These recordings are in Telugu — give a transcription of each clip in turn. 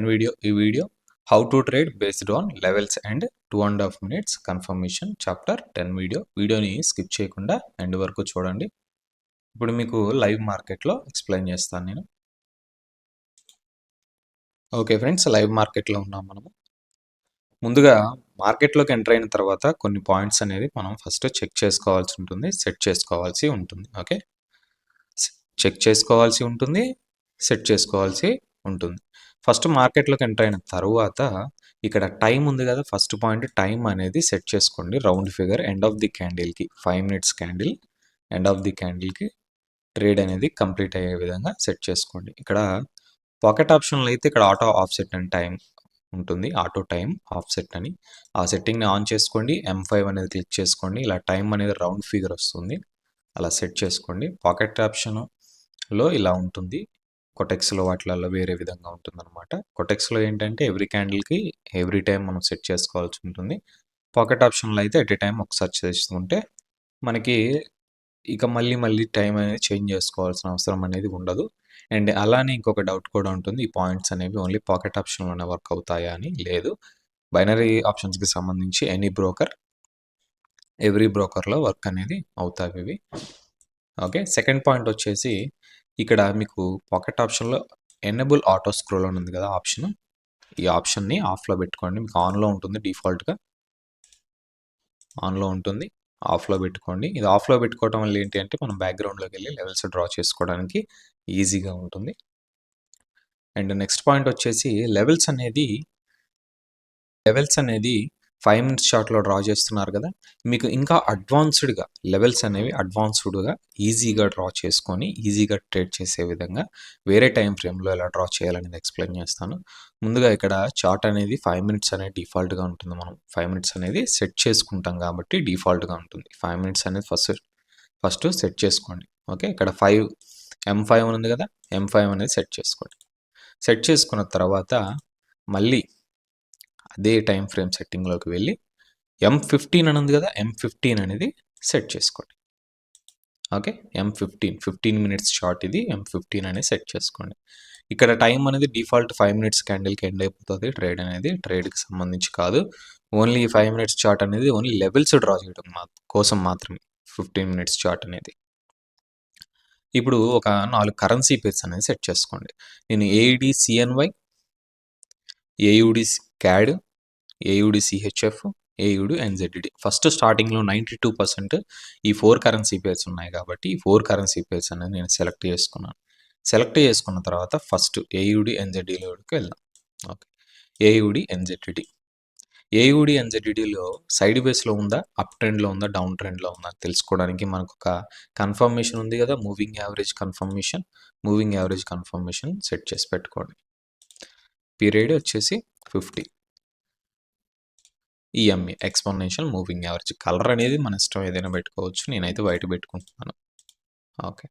ఈ video how to trade based on levels and 2.5 minutes confirmation chapter 10 వీడియోని స్కిప్ చేయకుండా ఎండ్ వరకు చూడండి. ఇప్పుడు మీకు లైవ్ మార్కెట్లో ఎక్స్ప్లెయిన్ చేస్తాను నేను. ఓకే ఫ్రెండ్స్, లైవ్ మార్కెట్లో ఉన్నాం మనము. ముందుగా మార్కెట్లోకి ఎంటర్ అయిన తర్వాత కొన్ని పాయింట్స్ అనేది మనం ఫస్ట్ చెక్ చేసుకోవాల్సి ఉంటుంది, సెట్ చేసుకోవాల్సి ఉంటుంది. ఓకే, చెక్ చేసుకోవాల్సి ఉంటుంది, సెట్ చేసుకోవాల్సి ఉంటుంది. ఫస్ట్ మార్కెట్లోకి ఎంటర్ అయిన తర్వాత ఇక్కడ టైం ఉంది కదా, ఫస్ట్ పాయింట్ టైం అనేది సెట్ చేసుకోండి. Round figure end of the క్యాండిల్కి 5 minutes candle end of the క్యాండిల్కి ట్రేడ్ అనేది కంప్లీట్ అయ్యే విధంగా సెట్ చేసుకోండి. ఇక్కడ పాకెట్ ఆప్షన్లో అయితే ఇక్కడ ఆటో ఆఫ్సెట్ అని టైం ఉంటుంది, ఆటో టైం ఆఫ్సెట్ అని. ఆ సెట్టింగ్ని ఆన్ చేసుకోండి, M5 అనేది క్లిక్ చేసుకోండి. ఇలా టైం అనేది రౌండ్ ఫిగర్ వస్తుంది, అలా సెట్ చేసుకోండి. పాకెట్ ఆప్షన్లో ఇలా ఉంటుంది, కొటెక్స్లో వాటిలలో వేరే విధంగా ఉంటుందన్నమాట. కొటెక్స్లో ఏంటంటే ఎవ్రీ క్యాండిల్కి ఎవ్రీ టైం మనం సెట్ చేసుకోవాల్సి ఉంటుంది. పాకెట్ ఆప్షన్లో అయితే ఎట్ ఏ టైం ఒకసారి చేసుకుంటే మనకి ఇక మళ్ళీ టైం అనేది చేంజ్ చేసుకోవాల్సిన అవసరం అనేది ఉండదు. అండ్ అలానే ఇంకొక డౌట్ కూడా ఉంటుంది, ఈ పాయింట్స్ అనేవి ఓన్లీ పాకెట్ ఆప్షన్లోనే వర్క్ అవుతాయా అని. లేదు, బైనరీ ఆప్షన్స్కి సంబంధించి ఎవ్రీ బ్రోకర్లో వర్క్ అనేది అవుతాయి ఇవి. ఓకే, సెకండ్ పాయింట్ వచ్చేసి ఇక్కడ మీకు పాకెట్ ఆప్షన్లో ఎనేబుల్ ఆటో స్క్రోల్ అని ఉంది కదా ఆప్షన్, ఈ ఆప్షన్ని ఆఫ్లో పెట్టుకోండి. మీకు ఆన్లో ఉంటుంది, డిఫాల్ట్గా ఆన్లో ఉంటుంది, ఆఫ్లో పెట్టుకోండి. ఇది ఆఫ్లో పెట్టుకోవడం వల్ల ఏంటి అంటే మనం బ్యాక్గ్రౌండ్లోకి వెళ్ళి లెవెల్స్ డ్రా చేసుకోవడానికి ఈజీగా ఉంటుంది. అండ్ నెక్స్ట్ పాయింట్ వచ్చేసి లెవెల్స్ అనేది 5 minutes చార్ట్లో డ్రా చేస్తున్నారు కదా, మీకు ఇంకా అడ్వాన్స్డ్గా లెవెల్స్ అనేవి ఈజీగా డ్రా చేసుకొని ఈజీగా ట్రేడ్ చేసే విధంగా వేరే టైం ఫ్రేమ్లో ఎలా డ్రా చేయాలనేది ఎక్స్ప్లెయిన్ చేస్తాను. ముందుగా ఇక్కడ చార్ట్ అనేది 5 minutes అనేది డిఫాల్ట్గా ఉంటుంది. మనం 5 minutes అనేది సెట్ చేసుకుంటాం కాబట్టి డిఫాల్ట్గా ఉంటుంది. 5 minutes అనేది ఫస్ట్ సెట్ చేసుకోండి. ఓకే, ఇక్కడ M5 ఉంది కదా, M5 అనేది సెట్ చేసుకోండి. సెట్ చేసుకున్న తర్వాత మళ్ళీ అదే టైం ఫ్రేమ్ సెట్టింగ్లోకి వెళ్ళి M15 అని ఉంది కదా, M15 అనేది సెట్ చేసుకోండి. ఓకే, M15 minutes షార్ట్ ఇది, M15 అనేది సెట్ చేసుకోండి. ఇక్కడ టైం అనేది డిఫాల్ట్ 5 minutes క్యాండిల్కి ఎండ్ అయిపోతుంది. ట్రేడ్కి సంబంధించి కాదు, ఓన్లీ 5 minutes చార్ట్ అనేది ఓన్లీ లెవెల్స్ డ్రా చేయడం కోసం మాత్రమే 15 minutes చార్ట్ అనేది. ఇప్పుడు ఒక 4 కరెన్సీ పేర్స్ అనేది సెట్ చేసుకోండి. నేను AUD CNY, AUD CAD, AUD CHF, AUD NZD. First స్టార్టింగ్లో 92% ఈ 4 కరెన్సీ పేర్స్ ఉన్నాయి కాబట్టి ఈ 4 కరెన్సీ పేర్స్ అనేది నేను సెలెక్ట్ చేసుకున్నాను. సెలెక్ట్ చేసుకున్న తర్వాత ఫస్ట్ AUD NZDలోకి వెళ్దాం. ఓకే, AUD NZDలో సైడ్ వేస్లో ఉందా, అప్ ట్రెండ్లో ఉందా, డౌన్ ట్రెండ్లో ఉందా తెలుసుకోవడానికి మనకు ఒక కన్ఫర్మేషన్ ఉంది కదా, మూవింగ్ యావరేజ్ కన్ఫర్మేషన్ సెట్ చేసి పెట్టుకోండి. పీరియడ్ వచ్చేసి 50, EMA exponential moving average. Colour అనేది మన ఇష్టం, ఏదైనా పెట్టుకోవచ్చు. నేనైతే వైట్ పెట్టుకుంటున్నాను. ఓకే,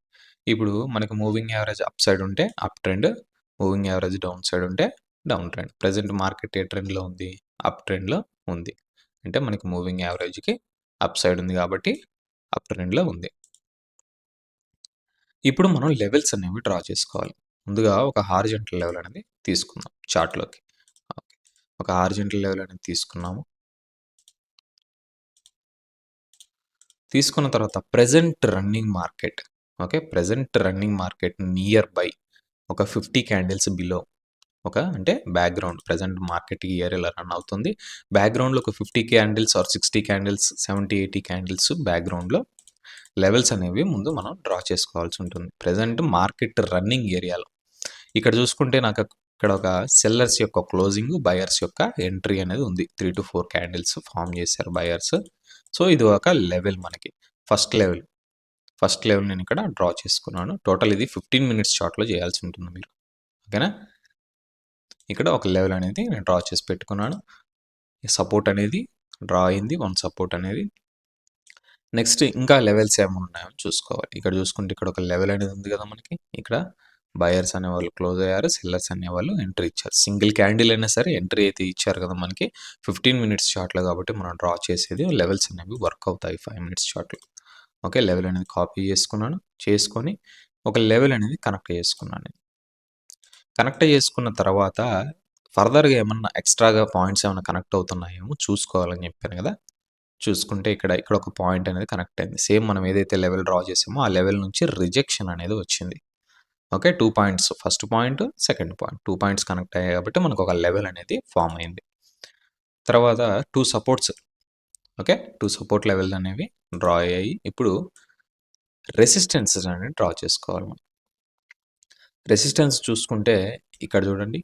ఇప్పుడు మనకు మూవింగ్ యావరేజ్ అప్ సైడ్ ఉంటే up trend, moving average down side ఉంటే డౌన్ ట్రెండ్. ప్రజెంట్ మార్కెట్ ఏ ట్రెండ్లో ఉంది, అప్ ట్రెండ్లో ఉంది. అంటే మనకి మూవింగ్ యావరేజ్కి అప్ సైడ్ ఉంది కాబట్టి అప్ ట్రెండ్లో ఉంది. ఇప్పుడు మనం లెవెల్స్ అనేవి డ్రా చేసుకోవాలి. ముందుగా ఒక హారిజంటల్ లెవెల్ అనేది తీసుకుందాం చార్ట్లోకి. ఒక హారిజంటల్ లెవెల్ అనేది తీసుకున్న తర్వాత present running market near by ఒక 50 candles బిలో, అంటే బ్యాక్గ్రౌండ్ ప్రజెంట్ మార్కెట్ ఇయర్ ఇలా రన్ అవుతుంది. బ్యాక్గ్రౌండ్లో ఒక 50 candles ఆర్ 60 candles, 70-80 candles బ్యాక్గ్రౌండ్లో లెవెల్స్ అనేవి ముందు మనం డ్రా చేసుకోవాల్సి ఉంటుంది. ప్రజెంట్ మార్కెట్ రన్నింగ్ ఏరియాలో ఇక్కడ చూసుకుంటే నాకు ఇక్కడ ఒక సెల్లర్స్ యొక్క క్లోజింగ్, బయర్స్ యొక్క ఎంట్రీ అనేది ఉంది. 3 to 4 candles ఫామ్ చేశారు బయర్స్. సో ఇది ఒక లెవెల్, మనకి ఫస్ట్ లెవెల్ నేను ఇక్కడ డ్రా చేసుకున్నాను. టోటల్ ఇది 15 minutes చార్ట్లో చేయాల్సి ఉంటుంది మీరు. ఓకేనా, ఇక్కడ ఒక లెవెల్ అనేది నేను డ్రా చేసి పెట్టుకున్నాను. సపోర్ట్ అనేది డ్రా అయింది, 1 సపోర్ట్ అనేది. నెక్స్ట్ ఇంకా లెవెల్స్ ఏమైనా ఉన్నాయో చూసుకోవాలి. ఇక్కడ చూసుకుంటే ఇక్కడ ఒక లెవెల్ అనేది ఉంది కదా మనకి, ఇక్కడ బయర్స్ అనేవాళ్ళు క్లోజ్ అయ్యారు, సెల్లర్స్ అనేవాళ్ళు ఎంట్రీ ఇచ్చారు. సింగిల్ క్యాండిల్ అయినా సరే ఎంట్రీ అయితే ఇచ్చారు కదా మనకి 15 minutes చార్ట్లో కాబట్టి మనం డ్రా చేసేది లెవెల్స్ అనేవి వర్క్ అవుతాయి 5 minutes చార్ట్లో. ఓకే, లెవెల్ అనేది కాపీ చేసుకొని ఒక లెవెల్ అనేది కనెక్ట్ చేసుకున్న తర్వాత ఫర్దర్‌గా ఏమన్నా ఎక్స్‌ట్రాగా పాయింట్స్ ఏమన్నా కనెక్ట్ అవుతున్నాయేమో చూసుకోవాలని చెప్పాను కదా! చూసుకుంటే ఇక్కడ ఒక పాయింట్ అనేది కనెక్ట్ అయింది. సేమ్ మనం ఏదైతే లెవెల్ డ్రా చేసామో ఆ లెవెల్ నుంచి రిజెక్షన్ అనేది వచ్చింది. Okay. 2 points first point, second point 2 points connect అయ్యాయి కాబట్టి మనకు ఒక లెవెల్ అనేది ఫార్మ్ అయింది. తర్వాత 2 సపోర్ట్స్ ఓకే. 2 సపోర్ట్ లెవెల్స్ అనేవి డ్రా అయ్యాయి. ఇప్పుడు రెసిస్టెన్సెస్ అనేవి డ్రా చేసుకోవాలి మనం. రెసిస్టెన్స్ చూసుకుంటే ఇక్కడ చూడండి.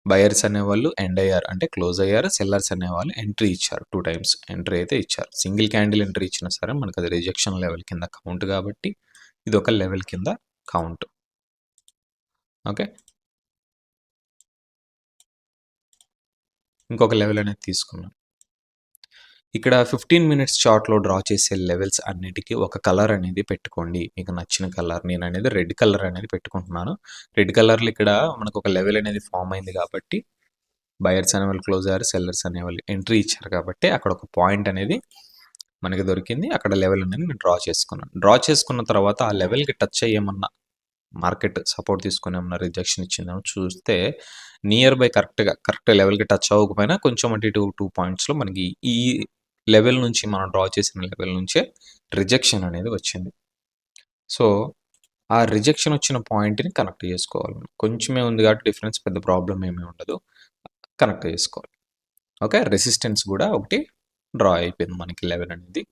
బయర్స్ అనేవాళ్ళు ఎండ్ అయ్యారు. అంటే క్లోజ్ అయ్యారు. సెల్లర్స్ అనేవాళ్ళు ఎంట్రీ ఇచ్చారు. 2 టైమ్స్ ఎంట్రీ అయితే ఇచ్చారు. సింగిల్ క్యాండిల్ ఎంట్రీ ఇచ్చినా సరే మనకు అది రిజెక్షన్ లెవెల్ కింద కౌంట్ కాబట్టి ఇదొక లెవెల్ కింద కౌంట్. ఓకే. ఇంకొక లెవెల్ అనేది తీసుకున్నాం. ఇక్కడ 15 మినిట్స్ చార్ట్‌లో డ్రా చేసే లెవెల్స్ అన్నిటికి ఒక కలర్ అనేది పెట్టుకోండి. మీకు నచ్చిన కలర్. నేననేది రెడ్ కలర్ అనేది పెట్టుకుంటున్నాను. రెడ్ కలర్‌లో ఇక్కడ మనకు ఒక లెవెల్ అనేది ఫార్మ్ అయింది కాబట్టి బయర్స్ అనేవాళ్ళు క్లోజ్ అయ్యారు. సెల్లర్స్ అనేవాళ్ళు ఎంట్రీ ఇచ్చారు కాబట్టి అక్కడ ఒక పాయింట్ అనేది మనకి దొరికింది. అక్కడ లెవెల్ అనేది నేను డ్రా చేసుకున్నాను. డ్రా చేసుకున్న తర్వాత ఆ లెవెల్‌కి టచ్ అయ్యేమన్నా మార్కెట్ సపోర్ట్ తీసుకొని ఏమన్నా రిజెక్షన్ ఇచ్చిందేమో చూస్తే నియర్ బై కరెక్ట్ లెవెల్‌కి టచ్ అవ్వకపోయినా కొంచెం అటు ఇటు 2 పాయింట్స్‌లో మనకి ఈ లెవెల్ నుంచి మనం డ్రా చేసిన లెవెల్ నుంచే రిజెక్షన్ అనేది వచ్చింది. సో, ఆ రిజెక్షన్ వచ్చిన పాయింట్‌ని కనెక్ట్ చేసుకోవాలి మనం. కొంచెమే ఉంది కాబట్టి డిఫరెన్స్ పెద్ద ప్రాబ్లమ్ ఏమీ ఉండదు. కనెక్ట్ చేసుకోవాలి. ఓకే. రెసిస్టెన్స్ కూడా ఒకటి డ్రా అయిపోయింది మనకి లెవెల్ అనేది.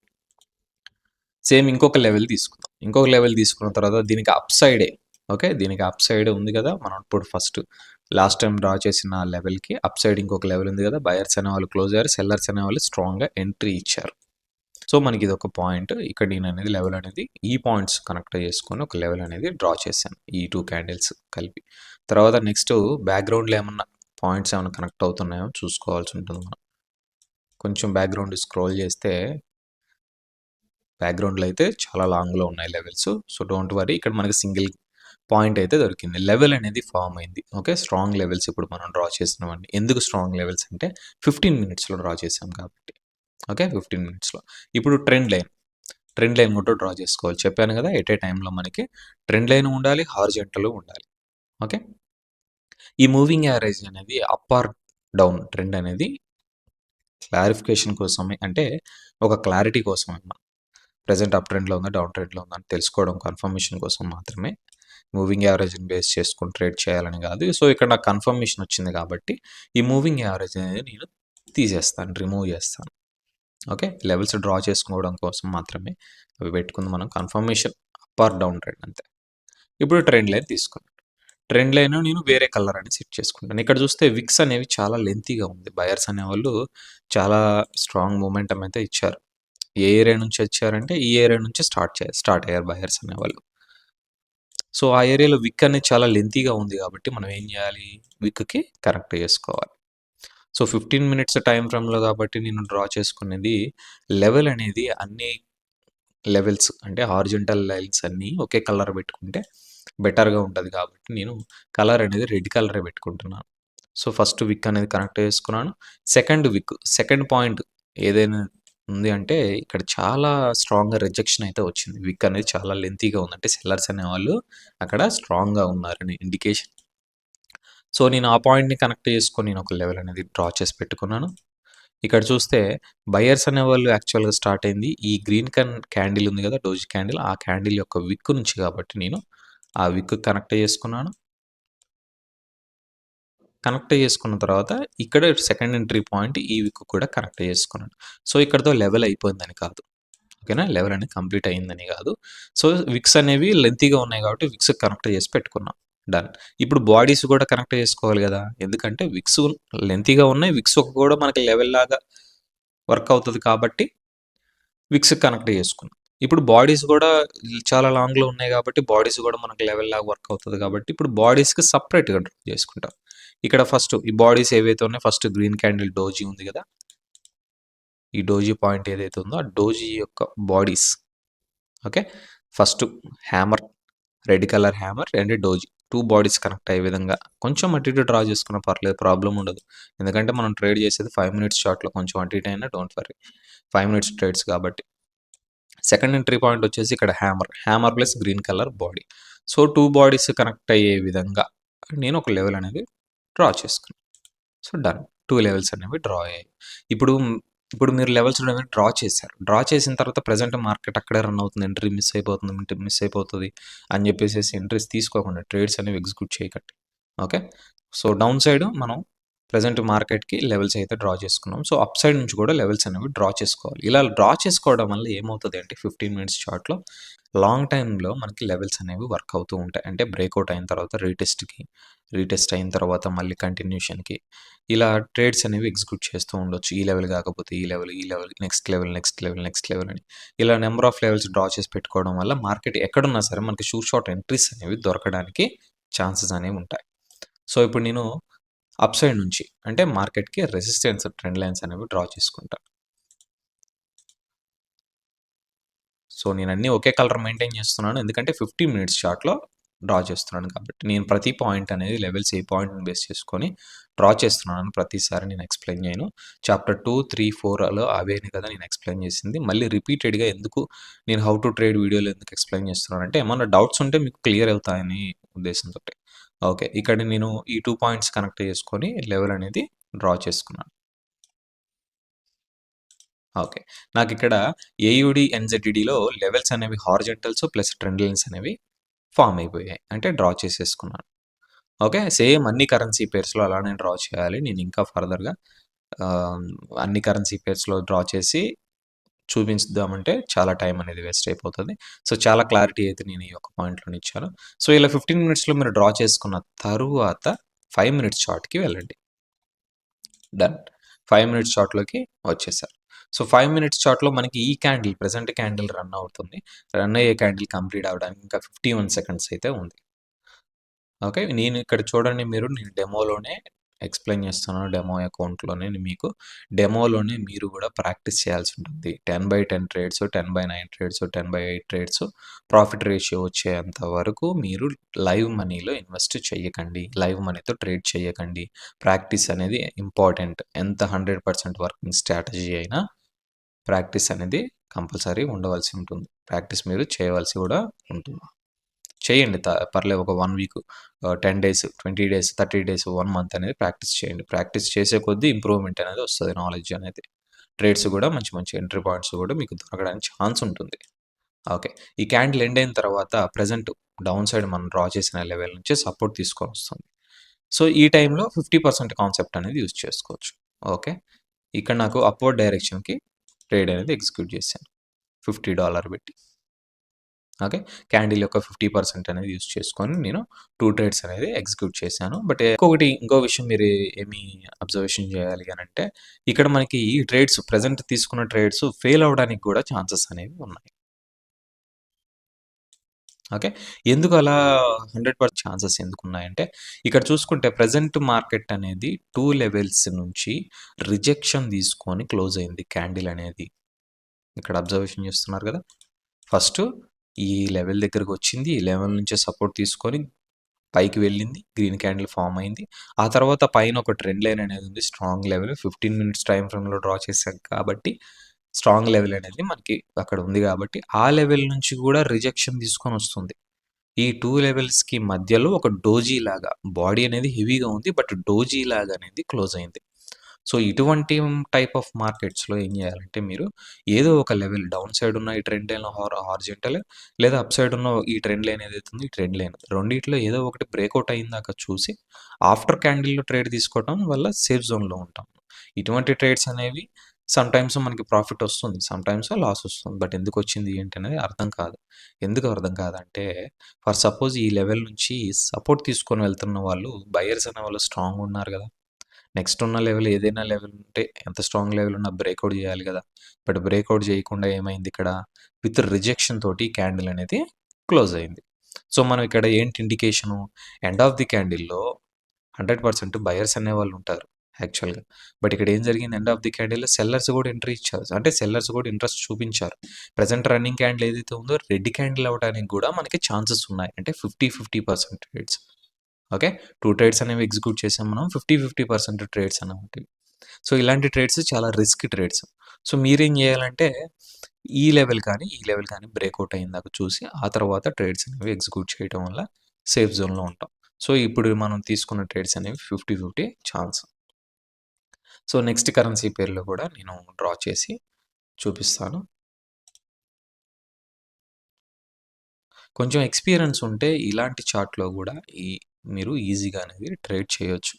సేమ్ ఇంకొక లెవెల్ తీసుకుందాం. ఇంకొక లెవెల్ తీసుకున్న తర్వాత దీనికి అప్ సైడే ఓకే. దీనికి అప్ సైడ్ ఉంది కదా! మనం ఇప్పుడు ఫస్ట్ లాస్ట్ టైమ్ డ్రా చేసిన లెవెల్‌కి అప్ సైడ్ ఇంకొక లెవెల్ ఉంది కదా! బయర్స్ అనేవాళ్ళు క్లోజ్ అయ్యారు. సెల్లర్స్ అనేవాళ్ళు స్ట్రాంగ్‌గా ఎంట్రీ ఇచ్చారు. సో, మనకి ఇదొక పాయింట్. ఇక్కడ నేననేది లెవెల్ అనేది ఈ పాయింట్స్ కనెక్ట్ చేసుకొని ఒక లెవెల్ అనేది డ్రా చేశాను. ఈ 2 క్యాండిల్స్ కలిపి. తర్వాత నెక్స్ట్ బ్యాక్‌గ్రౌండ్‌లో ఏమన్నా పాయింట్స్ ఏమన్నా కనెక్ట్ అవుతున్నాయో చూసుకోవాల్సి ఉంటుంది మనం. కొంచెం బ్యాక్‌గ్రౌండ్ స్క్రోల్ చేస్తే బ్యాక్‌గ్రౌండ్‌లో అయితే చాలా లాంగ్‌లో ఉన్నాయి లెవెల్స్. సో, డోంట్ వర్రీ ఇక్కడ మనకి సింగిల్ పాయింట్ అయితే దొరికింది. లెవెల్ అనేది ఫార్మ్ అయింది. ఓకే. స్ట్రాంగ్ లెవెల్స్ ఇప్పుడు మనం డ్రా చేసినవన్నీ. ఎందుకు స్ట్రాంగ్ లెవెల్స్ అంటే 15 మినిట్స్‌లో డ్రా చేసాం కాబట్టి. ఓకే. 15 మినిట్స్‌లో. ఇప్పుడు ట్రెండ్ లైన్. ట్రెండ్ లైన్ కూడా డ్రా చేసుకోవాలి. చెప్పాను కదా! ఎట్ ఏ టైమ్‌లో మనకి ట్రెండ్ లైన్ ఉండాలి. హారిజాంటల్ ఉండాలి. ఓకే. ఈ మూవింగ్ యావరేజ్ అనేది అప్ ఆర్ డౌన్ ట్రెండ్ అనేది క్లారిఫికేషన్ కోసమే అంటే ఒక క్లారిటీ కోసమే మనం. ప్రెజెంట్ అప్ ట్రెండ్‌లో ఉందా? డౌన్ ట్రెండ్‌లో ఉందా? అని తెలుసుకోవడం కన్ఫర్మేషన్ కోసం మాత్రమే. మూవింగ్ యావరేజ్‌ని బేస్ చేసుకొని ట్రేడ్ చేయాలని కాదు. సో, ఇక్కడ నాకు కన్ఫర్మేషన్ వచ్చింది కాబట్టి ఈ మూవింగ్ యావరేజ్ అనేది నేను తీసేస్తాను. రిమూవ్ చేస్తాను. ఓకే. లెవెల్స్ డ్రా చేసుకోవడం కోసం మాత్రమే అవి పెట్టుకుంది మనం confirmation up or down trend అంతే. ఇప్పుడు ట్రెండ్ లైన్ తీసుకున్నాను. ట్రెండ్ లైన్ నేను వేరే కలర్ అని సెట్ చేసుకుంటాను. ఇక్కడ చూస్తే విక్స్ అనేవి చాలా లెంతీగా ఉంది. బయర్స్ అనేవాళ్ళు చాలా స్ట్రాంగ్ మొమెంటమ్ అయితే ఇచ్చారు. ఏ ఏరియా నుంచి వచ్చారంటే ఈ ఏరియా నుంచి స్టార్ట్ అయ్యారు బయర్స్ అనేవాళ్ళు. సో, ఆ ఏరియాలో విక్ అనేది చాలా లెంతీగా ఉంది కాబట్టి మనం ఏం చేయాలి? విక్‌కి కనెక్ట్ చేసుకోవాలి. సో, 15 మినిట్స్ టైమ్ ఫ్రేమ్‌లో కాబట్టి నేను డ్రా చేసుకునేది లెవెల్ అనేది అన్ని లెవెల్స్ అంటే హారిజాంటల్ లైన్స్ అన్నీ ఒకే కలర్ పెట్టుకుంటే బెటర్‌గా ఉంటది కాబట్టి నేను కలర్ అనేది రెడ్ కలరే పెట్టుకుంటున్నాను. సో, ఫస్ట్ విక్ అనేది కనెక్ట్ చేసుకున్నాను. సెకండ్ పాయింట్ ఏదైనా ఉంది అంటే ఇక్కడ చాలా స్ట్రాంగ్‌గా రిజెక్షన్ అయితే వచ్చింది. విక్ అనేది చాలా లెంతీగా ఉంది. అంటే సెల్లర్స్ అనేవాళ్ళు అక్కడ స్ట్రాంగ్‌గా ఉన్నారని ఇండికేషన్. సో, నేను ఆ పాయింట్‌ని కనెక్ట్ చేసుకొని నేను ఒక లెవెల్ అనేది డ్రా చేసి పెట్టుకున్నాను. ఇక్కడ చూస్తే బయర్స్ అనేవాళ్ళు యాక్చువల్‌గా స్టార్ట్ అయింది ఈ గ్రీన్ క్యాండిల్ ఉంది కదా! డోజీ క్యాండిల్ ఆ క్యాండిల్ యొక్క విక్ నుంచి కాబట్టి నేను ఆ విక్ కనెక్ట్ చేసుకున్నాను. కనెక్ట్ చేసుకున్న తర్వాత ఇక్కడ సెకండ్ ఎంట్రీ పాయింట్ ఈ విక్ కూడా కనెక్ట్ చేసుకున్నాను. సో, ఇక్కడితో లెవెల్ అయిపోయిందని కాదు. ఓకేనా? లెవెల్ అనేది కంప్లీట్ అయిందని కాదు. సో, విక్స్ అనేవి లెంతీగా ఉన్నాయి కాబట్టి విక్స్ కనెక్ట్ చేసి పెట్టుకున్నాం. డన్. ఇప్పుడు బాడీస్ కూడా కనెక్ట్ చేసుకోవాలి కదా! ఎందుకంటే విక్స్ లెంతీగా ఉన్నాయి. విక్స్ కూడా మనకి లెవెల్ లాగా వర్క్ అవుతది కాబట్టి విక్స్ కనెక్ట్ చేసుకున్నాం. ఇప్పుడు బాడీస్ కూడా చాలా లాంగ్‌లో ఉన్నాయి కాబట్టి బాడీస్ కూడా మనకి లెవెల్ లాగా వర్క్ అవుతది కాబట్టి ఇప్పుడు బాడీస్‌కి సెపరేట్‌గా డ్రా చేసుకుంటాం. ఇక్కడ ఫస్ట్ ఈ బాడీస్ ఏవైతే ఉన్నాయో ఫస్ట్ గ్రీన్ క్యాండిల్ డోజీ ఉంది కదా! ఈ డోజీ పాయింట్ ఏదైతే ఉందో ఆ డోజీ యొక్క bodies okay. First hammer red colour hammer and doji 2 bodies connect అయ్యే విధంగా కొంచెం అటు ఇటు డ్రా చేసుకున్న పర్లేదు ప్రాబ్లమ్ ఉండదు. ఎందుకంటే మనం ట్రేడ్ చేసేది 5 మినిట్స్ చార్ట్‌లో కొంచెం అటు ఇటు అయినా డోంట్ వర్రీ. 5 మినిట్స్ ట్రేడ్స్ కాబట్టి. సెకండ్ ఎంట్రీ పాయింట్ వచ్చేసి ఇక్కడ hammer plus green colour body. So, 2 bodies connect అయ్యే విధంగా నేను ఒక లెవెల్ అనేది డ్రా చేసుకున్నాను. So done. 2 లెవెల్స్ అనేవి డ్రా అయ్యాయి. ఇప్పుడు ఇప్పుడు మీరు లెవెల్స్ అనేవి డ్రా చేశారు. డ్రా చేసిన తర్వాత ప్రెజెంట్ మార్కెట్ అక్కడే రన్ అవుతుంది. ఎంట్రీ మిస్ అయిపోతుంది, మిస్ అయిపోతది అని చెప్పేసేసి ఎంట్రీస్ తీసుకోకుండా ట్రేడ్స్ అనేవి ఎగ్జిక్యూట్ చేయకండి. ఓకే. సో డౌన్ సైడ్ మనం ప్రెజెంట్ మార్కెట్‌కి లెవెల్స్ అయితే డ్రా చేసుకున్నాం. సో అప్ సైడ్ నుంచి కూడా లెవెల్స్ అనేవి డ్రా చేసుకోవాలి. ఇలా డ్రా చేసుకోవడం వల్ల ఏమవుతది అంటే 15 మినిట్స్ చార్ట్‌లో లాంగ్ టైమ్‌లో మనకి లెవెల్స్ అనేవి వర్క్ అవుతూ ఉంటాయి. అంటే బ్రేక్‌ఔట్ అయిన తర్వాత రీటెస్ట్ అయిన తర్వాత మళ్ళీ కంటిన్యూషన్‌కి ఇలా ట్రేడ్స్ అనేవి ఎగ్జిక్యూట్ చేస్తూ ఉండొచ్చు. ఈ లెవెల్ కాకపోతే ఈ లెవెల్, నెక్స్ట్ లెవెల్ అని. ఇలా నంబర్ ఆఫ్ లెవెల్స్ డ్రా చేసి పెట్టుకోవడం వల్ల మార్కెట్ ఎక్కడున్నా సరే మనకి షార్ట్ ఎంట్రీస్ అనేవి దొరకడానికి ఛాన్సెస్ అనేవి ఉంటాయి. సో ఇప్పుడు నేను అప్ సైడ్ నుంచి అంటే మార్కెట్‌కి రెసిస్టెన్స్ ట్రెండ్ లైన్స్ అనేవి డ్రా చేసుకుంటా. సో నేనన్నీ ఒకే కలర్ మెయింటైన్ చేస్తున్నాను. ఎందుకంటే 15 మినిట్స్ చార్ట్‌లో డ్రా చేస్తున్నాను కాబట్టి. నేను ప్రతి పాయింట్ అనేది లెవెల్స్ ఏ పాయింట్‌ని బేస్ చేసుకొని డ్రా చేస్తున్నానని ప్రతిసారి నేను ఎక్స్‌ప్లెయిన్ చేయను. చాప్టర్ 2, 3, 4లో అవేనే కదా నేను ఎక్స్‌ప్లెయిన్ చేసింది. మళ్ళీ రిపీటెడ్‌గా ఎందుకు నేను హౌ టు ట్రేడ్ వీడియోలో ఎందుకు ఎక్స్‌ప్లెయిన్ చేస్తున్నానంటే ఏమన్నా డౌట్స్ ఉంటే మీకు క్లియర్ అవుతాయని ఉద్దేశంతోటి. ఓకే. ఇక్కడ నేను ఈ 2 పాయింట్స్ కనెక్ట్ చేసుకొని లెవెల్ అనేది డ్రా చేసుకున్నాను. ఓకే. నాకిక్కడ ఏయుడి, ఎన్‌జెడ్‌డిలో లెవెల్స్ అనేవి హారిజాంటల్స్ ప్లస్ ట్రెండ్ లైన్స్ అనేవి ఫార్మ్ అయిపోయాయి. అంటే డ్రా చేసేసుకున్నాను. ఓకే. సేమ్ అన్ని కరెన్సీ పేర్స్‌లో అలానే డ్రా చేయాలి. నేను ఇంకా ఫర్దర్‌గా ఆహ్, అన్ని కరెన్సీ పేర్స్‌లో డ్రా చేసి చూపించుదామంటే చాలా టైం అనేది వేస్ట్ అయిపోతది. సో, చాలా క్లారిటీ అయితే నేను ఈ యొక్క పాయింట్‌లోనే ఇచ్చాను. సో, ఇలా 15 మినిట్స్‌లో మీరు డ్రా చేసుకున్న తరువాత 5 మినిట్స్ చార్ట్‌కి వెళ్ళండి. డన్. 5 మినిట్స్ చార్ట్‌లోకి వచ్చేసారు. సో, 5 మినిట్స్ చార్ట్‌లో మనకి ఈ క్యాండిల్ ప్రెజెంట్ క్యాండిల్ రన్ అవుతుంది. రన్ అయ్యే క్యాండిల్ కంప్లీట్ అవ్వడానికి ఇంకా 51 సెకండ్స్ అయితే ఉంది. ఓకే. నేను ఇక్కడ చూడండి మీరు నేను డెమోలోనే ఎక్స్‌ప్లెయిన్ చేస్తున్నాను. డెమో అకౌంట్‌లోనే మీకు డెమోలోనే మీరు కూడా ప్రాక్టీస్ చేయాల్సి ఉంటుంది. 10/10 trades, 10/9 trades, 10/8 trades profit ratio వచ్చేంత వరకు మీరు లైవ్ మనీలో ఇన్వెస్ట్ చేయకండి. లైవ్ మనీతో ట్రేడ్ చేయకండి. ప్రాక్టీస్ అనేది ఇంపార్టెంట్. ఎంత 100% వర్కింగ్ స్ట్రాటజీ అయినా ప్రాక్టీస్ అనేది కంపల్సరీ ఉండవలసి ఉంటుంది. ప్రాక్టీస్ మీరు చేయవలసి కూడా ఉంటుంది. చేయండి. పర్లేదు ఒక 1 week 10 days, 20 days, 30 days, 1 month అనేది ప్రాక్టీస్ చేయండి. ప్రాక్టీస్ చేసే కొద్దీ ఇంప్రూవ్‌మెంట్ అనేది వస్తది నాలెడ్జ్ అనేది. ట్రేడ్స్ కూడా మంచి మంచి ఎంట్రీ పాయింట్స్ కూడా మీకు దొరకడానికి ఛాన్స్ ఉంటుంది. ఓకే. ఈ క్యాండిల్ ఎండ్ అయిన తర్వాత ప్రెజెంట్ డౌన్ సైడ్ మనం డ్రా చేసిన లెవెల్ నుంచి సపోర్ట్ తీసుకొనొస్తుంది. సో, ఈ టైంలో 50% కాన్సెప్ట్ అనేది యూజ్ చేసుకోవచ్చు. ఓకే. ఇక్కడ నాకు అప్‌వర్డ్ డైరెక్షన్‌కి ట్రేడ్ అనేది ఎగ్జిక్యూట్ చేశాను. $50 పెట్టి. ఓకే. క్యాండిల్ యొక్క 50% అనేది యూజ్ చేసుకొని నేను 2 ట్రేడ్స్ అనేది ఎగ్జిక్యూట్ చేశాను. బట్ ఇంకో విషయం మీరు ఏమి అబ్జర్వేషన్ చేయాలి అనంటే, ఇక్కడ మనకి ఈ ట్రేడ్స్ ప్రెజెంట్ తీసుకున్న ట్రేడ్స్ ఫెయిల్ అవ్వడానికి కూడా ఛాన్సెస్ అనేవి ఉన్నాయి. ఓకే. ఎందుకు అలా 100% ఛాన్సెస్ ఎందుకున్నాయంటే, ఇక్కడ చూసుకుంటే ప్రెజెంట్ మార్కెట్ అనేది 2 లెవెల్స్ నుంచి రిజెక్షన్ తీసుకొని క్లోజ్ అయింది క్యాండిల్ అనేది. ఇక్కడ అబ్జర్వేషన్ చేస్తున్నారు కదా! ఫస్టు ఈ లెవెల్ దగ్గరకొచ్చింది. ఈ లెవెల్ నుంచే సపోర్ట్ తీసుకొని పైకి వెళ్ళింది. గ్రీన్ క్యాండిల్ ఫార్మ్ అయింది. ఆ తర్వాత పైన ఒక ట్రెండ్ లైన్ అనేది ఉంది. స్ట్రాంగ్ లెవెల్ 15 మినిట్స్ టైమ్ ఫ్రేమ్‌లో డ్రా చేశాం కాబట్టి, స్ట్రాంగ్ లెవెల్ అనేది మనకి అక్కడ ఉంది కాబట్టి, ఆ లెవెల్ నుంచి కూడా రిజెక్షన్ తీసుకొనొస్తుంది. ఈ 2 లెవెల్స్‌కి మధ్యలో ఒక డోజీ లాగా బాడీ అనేది హెవీగా ఉంది. బట్ డోజీ లాగా అనేది క్లోజ్ అయింది. సో, ఇటువంటి టైప్ ఆఫ్ మార్కెట్స్‌లో ఏం చేయాలంటే మీరు ఏదో ఒక లెవెల్ డౌన్ సైడ్ ఉన్న ఈ ట్రెండ్ లైన్ హారిజాంటల్ లేదా అప్ సైడ్ ఉన్న ఈ ట్రెండ్ లైన్ ఏదైతే ఉందో ఈ ట్రెండ్ లైన్ రెండిట్లో ఏదో ఒకటి బ్రేక్‌ఔట్ అయిందాక చూసి ఆఫ్టర్ క్యాండిల్‌లో ట్రేడ్ తీసుకోవడం వల్ల సేఫ్ జోన్‌లో ఉంటాం. ఇటువంటి ట్రేడ్స్ అనేవి సమ్‌టైమ్స్ మనకి ప్రాఫిట్ వస్తుంది. సమ్‌టైమ్స్ లాస్ వస్తుంది. బట్ ఎందుకొచ్చింది ఏంటి అనేది అర్థం కాదు. ఎందుకు అర్థం కాదంటే ఫర్ సపోజ్ ఈ లెవెల్ నుంచి సపోర్ట్ తీసుకొని వెళ్తున్న వాళ్ళు బయర్స్ అనేవాళ్ళు స్ట్రాంగ్ ఉన్నారు కదా! నెక్స్ట్ ఉన్న లెవెల్ ఏదైనా లెవెల్ ఉంటే ఎంత స్ట్రాంగ్ లెవెల్ ఉన్నా బ్రేక్‌ఔట్ చేయాలి కదా! బట్ బ్రేక్‌ఔట్ చేయకుండా ఏమైంది ఇక్కడ విత్ రిజెక్షన్ తోటి క్యాండిల్ అనేది క్లోజ్ అయింది. సో, మనం ఇక్కడ ఏంటి ఇండికేషను ఎండ్ ఆఫ్ ది క్యాండిల్‌లో 100% బయర్స్ అనేవాళ్ళు ఉంటారు యాక్చువల్‌గా. బట్ ఇక్కడ ఏం జరిగింది ఎండ్ ఆఫ్ ది క్యాండిల్‌లో సెల్లర్స్ కూడా ఎంట్రీ ఇచ్చారు. అంటే సెల్లర్స్ కూడా ఇంట్రెస్ట్ చూపించారు. ప్రెజెంట్ రన్నింగ్ క్యాండిల్ ఏదైతే ఉందో రెడ్ క్యాండిల్ అవ్వడానికి కూడా మనకి ఛాన్సెస్ ఉన్నాయి. అంటే 50% ట్రేడ్స్. ఓకే. 2 ట్రేడ్స్ అనేవి ఎగ్జిక్యూట్ చేసాం మనం. 50% ట్రేడ్స్ అనేవి. సో, ఇలాంటి ట్రేడ్స్ చాలా రిస్కీ ట్రేడ్స్. సో, మీరేం చేయాలంటే ఈ లెవెల్ కానీ బ్రేక్‌ఔట్ అయిందాక చూసి ఆ తర్వాత ట్రేడ్స్ అనేవి ఎగ్జిక్యూట్ చేయడం వల్ల సేఫ్ జోన్‌లో ఉంటాం. సో, ఇప్పుడు మనం తీసుకున్న ట్రేడ్స్ అనేవి 50 ఛాన్స్. సో, నెక్స్ట్ కరెన్సీ పేర్లో కూడా నేను డ్రా చేసి చూపిస్తాను. కొంచెం ఎక్స్‌పీరియన్స్ ఉంటే ఇలాంటి చార్ట్‌లో గూడా ఈ మీరు ఈజీగా అనేది ట్రేడ్ చేయొచ్చు.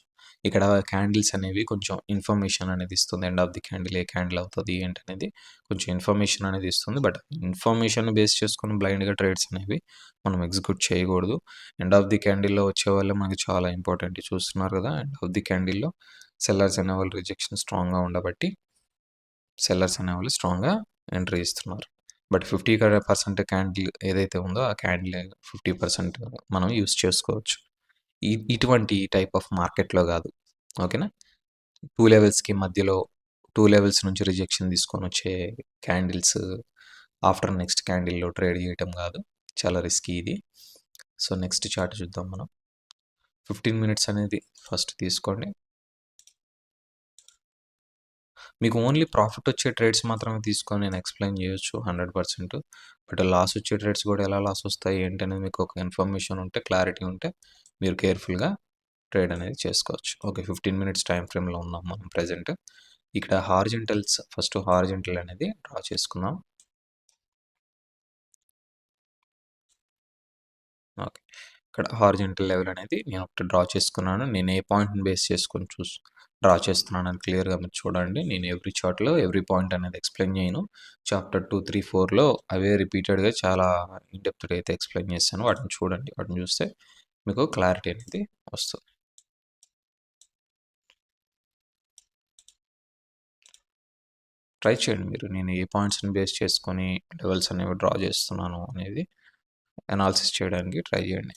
ఇక్కడ క్యాండిల్స్ అనేవి కొంచెం ఇన్ఫర్మేషన్ అనేది ఇస్తుంది. End of the candle A candle అవుతది ఏంటనేది కొంచెం ఇన్ఫర్మేషన్ అనేది ఇస్తుంది. బట్ ఇన్ఫర్మేషన్‌ని బేస్ చేసుకొని బ్లైండ్‌గా ట్రేడ్స్ అనేవి మనం ఎగ్జిక్యూట్ చేయకూడదు. ఎండ్ ఆఫ్ ది క్యాండిల్‌లో వచ్చేవాళ్ళే మనకి చాలా ఇంపార్టెంట్. చూస్తున్నారు కదా! ఎండ్ ఆఫ్ ది క్యాండిల్‌లో సెల్లర్స్ అనేవాళ్ళు రిజెక్షన్ స్ట్రాంగ్‌గా ఉండబట్టి సెల్లర్స్ అనేవాళ్ళు స్ట్రాంగ్‌గా ఎంట్రీ ఇస్తున్నారు. బట్ 50% క్యాండిల్ ఏదైతే ఉందో ఆ క్యాండిల్ 50% మనం యూజ్ చేసుకోవచ్చు. ఇటువంటి టైప్ ఆఫ్ మార్కెట్‌లో గాదు. ఓకేనా? 2 లెవెల్స్‌కి మధ్యలో 2 లెవెల్స్ నుంచి రిజెక్షన్ తీసుకొనొచ్చే క్యాండిల్స్ ఆఫ్టర్ నెక్స్ట్ క్యాండిల్‌లో ట్రేడ్ చేయటం గాదు. చాలా రిస్కీ ఇది. సో, నెక్స్ట్ చార్ట్ చూద్దాం మనం. 15 మినిట్స్ అనేది ఫస్ట్ తీసుకోండి. మీకు ఓన్లీ ప్రాఫిట్ వచ్చే ట్రేడ్స్ మాత్రమే తీసుకొని నేను ఎక్స్‌ప్లెయిన్ చేయొచ్చు 100%. బట్ లాస్ వచ్చే ట్రేడ్స్ కూడా ఎలా లాస్ వస్తాయి ఏంటనేది మీకు ఒక ఇన్ఫర్మేషన్ ఉంటే, క్లారిటీ ఉంటే మీరు కేర్‌ఫుల్‌గా ట్రేడ్ అనేది చేసుకోవచ్చు. ఓకే. 15 మినిట్స్ టైమ్ ఫ్రేమ్‌లో ఉన్నాం మనం ప్రెజెంట్. ఇక్కడ హారిజాంటల్స్ ఫస్ట్ హారిజాంటల్ అనేది డ్రా చేసుకుందాం. ఓకే. ఇక్కడ హారిజాంటల్ లెవెల్ అనేది నేను ఒకటి డ్రా చేసుకున్నాను. నేను ఏ పాయింట్‌ని బేస్ చేసుకొని డ్రా చేస్తున్నానని క్లియర్‌గా మీరు చూడండి. నేను ఎవ్రీ చార్ట్‌లో ఎవ్రీ పాయింట్ అనేది ఎక్స్‌ప్లెయిన్ చేయను. చాప్టర్ 2, 3, 4లో అవే రిపీటెడ్‌గా చాలా ఇన్ డెప్త్‌గా అయితే ఎక్స్‌ప్లెయిన్ చేశాను. వాటిని చూడండి. వాటిని చూస్తే మీకు క్లారిటీ అనేది వస్తుంది. ట్రై చేయండి మీరు. నేను ఏ పాయింట్స్‌ని బేస్ చేసుకొని లెవెల్స్ అనేవి డ్రా చేస్తున్నాను అనేది అనాలిసిస్ చేయడానికి ట్రై చేయండి.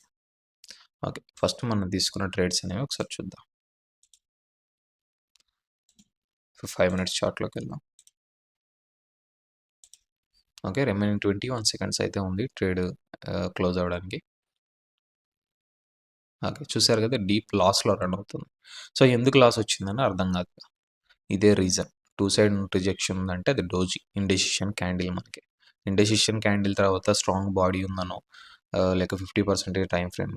ఓకే. ఫస్ట్ మనం తీసుకున్న ట్రేడ్స్ అనేవి ఒకసారి చూద్దాం. 5 మినిట్స్ చార్ట్‌లోకెళ్దాం. ఓకే. రిమైనింగ్ 21 సెకండ్స్ అయితే ఉంది ట్రేడ్ క్లోజ్ అవ్వడానికి. ఓకే. చూసారు కదా! డీప్ లాస్‌లో రన్ అవుతుంది. సో, ఎందుకు లాస్ వచ్చిందని అర్థం కాదు. ఇదే రీజన్. 2 సైడ్ రిజెక్షన్ ఉందంటే అది డోజీ ఇండెసిషన్ క్యాండిల్ మనకి. ఇండెసిషన్ క్యాండిల్ తర్వాత స్ట్రాంగ్ బాడీ ఉందనో లేక 50% టైమ్ ఫ్రేమ్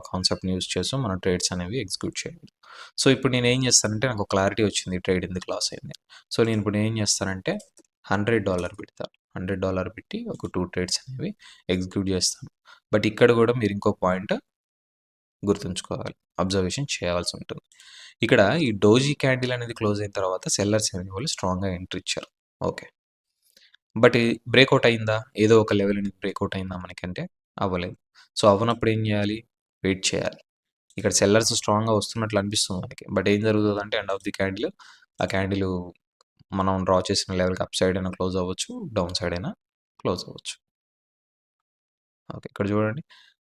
కాన్సెప్ట్‌ని యూజ్ చేసో మనం ట్రేడ్స్ అనేవి ఎగ్జిక్యూట్ చేయాలి. సో, ఇప్పుడు నేనేం చేస్తానంటే నాకు క్లారిటీ వచ్చింది ట్రేడ్ ఎందుకు లాస్ అయింది. సో, నేను ఇప్పుడు ఏం చేస్తానంటే $100 పెడతాను. $100 పెట్టి ఒక 2 ట్రేడ్స్ అనేవి ఎగ్జిక్యూట్ చేస్తాను. బట్ ఇక్కడ కూడా మీరు ఇంకో పాయింట్ గుర్తుంచుకోవాలి. అబ్జర్వేషన్ చేయాల్సి ఉంటుంది. ఇక్కడ ఈ డోజీ క్యాండిల్ అనేది క్లోజ్ అయిన తర్వాత సెల్లర్స్ అనేవాళ్ళు స్ట్రాంగ్‌గా ఎంట్రీ ఇచ్చారు. ఓకే. బట్ బ్రేక్‌ఔట్ అయిందా? ఏదో ఒక లెవెల్ అనేది బ్రేక్‌ఔట్ అయిందా మనకంటే? అవ్వలేదు. సో, అవ్వనప్పుడు ఏం చేయాలి? వెయిట్ చేయాలి. ఇక్కడ సెల్లర్స్ స్ట్రాంగ్‌గా వస్తున్నట్లు అనిపిస్తుంది మనకి. బట్ ఏం జరుగుతదంటే ఎండ్ ఆఫ్ ది క్యాండిల్ ఆ క్యాండిల్ మనం డ్రా చేసిన లెవెల్‌కి అప్ సైడ్ అయినా క్లోజ్ అవ్వచ్చు. డౌన్ సైడ్ అయినా క్లోజ్ అవ్వచ్చు. ఓకే. ఇక్కడ చూడండి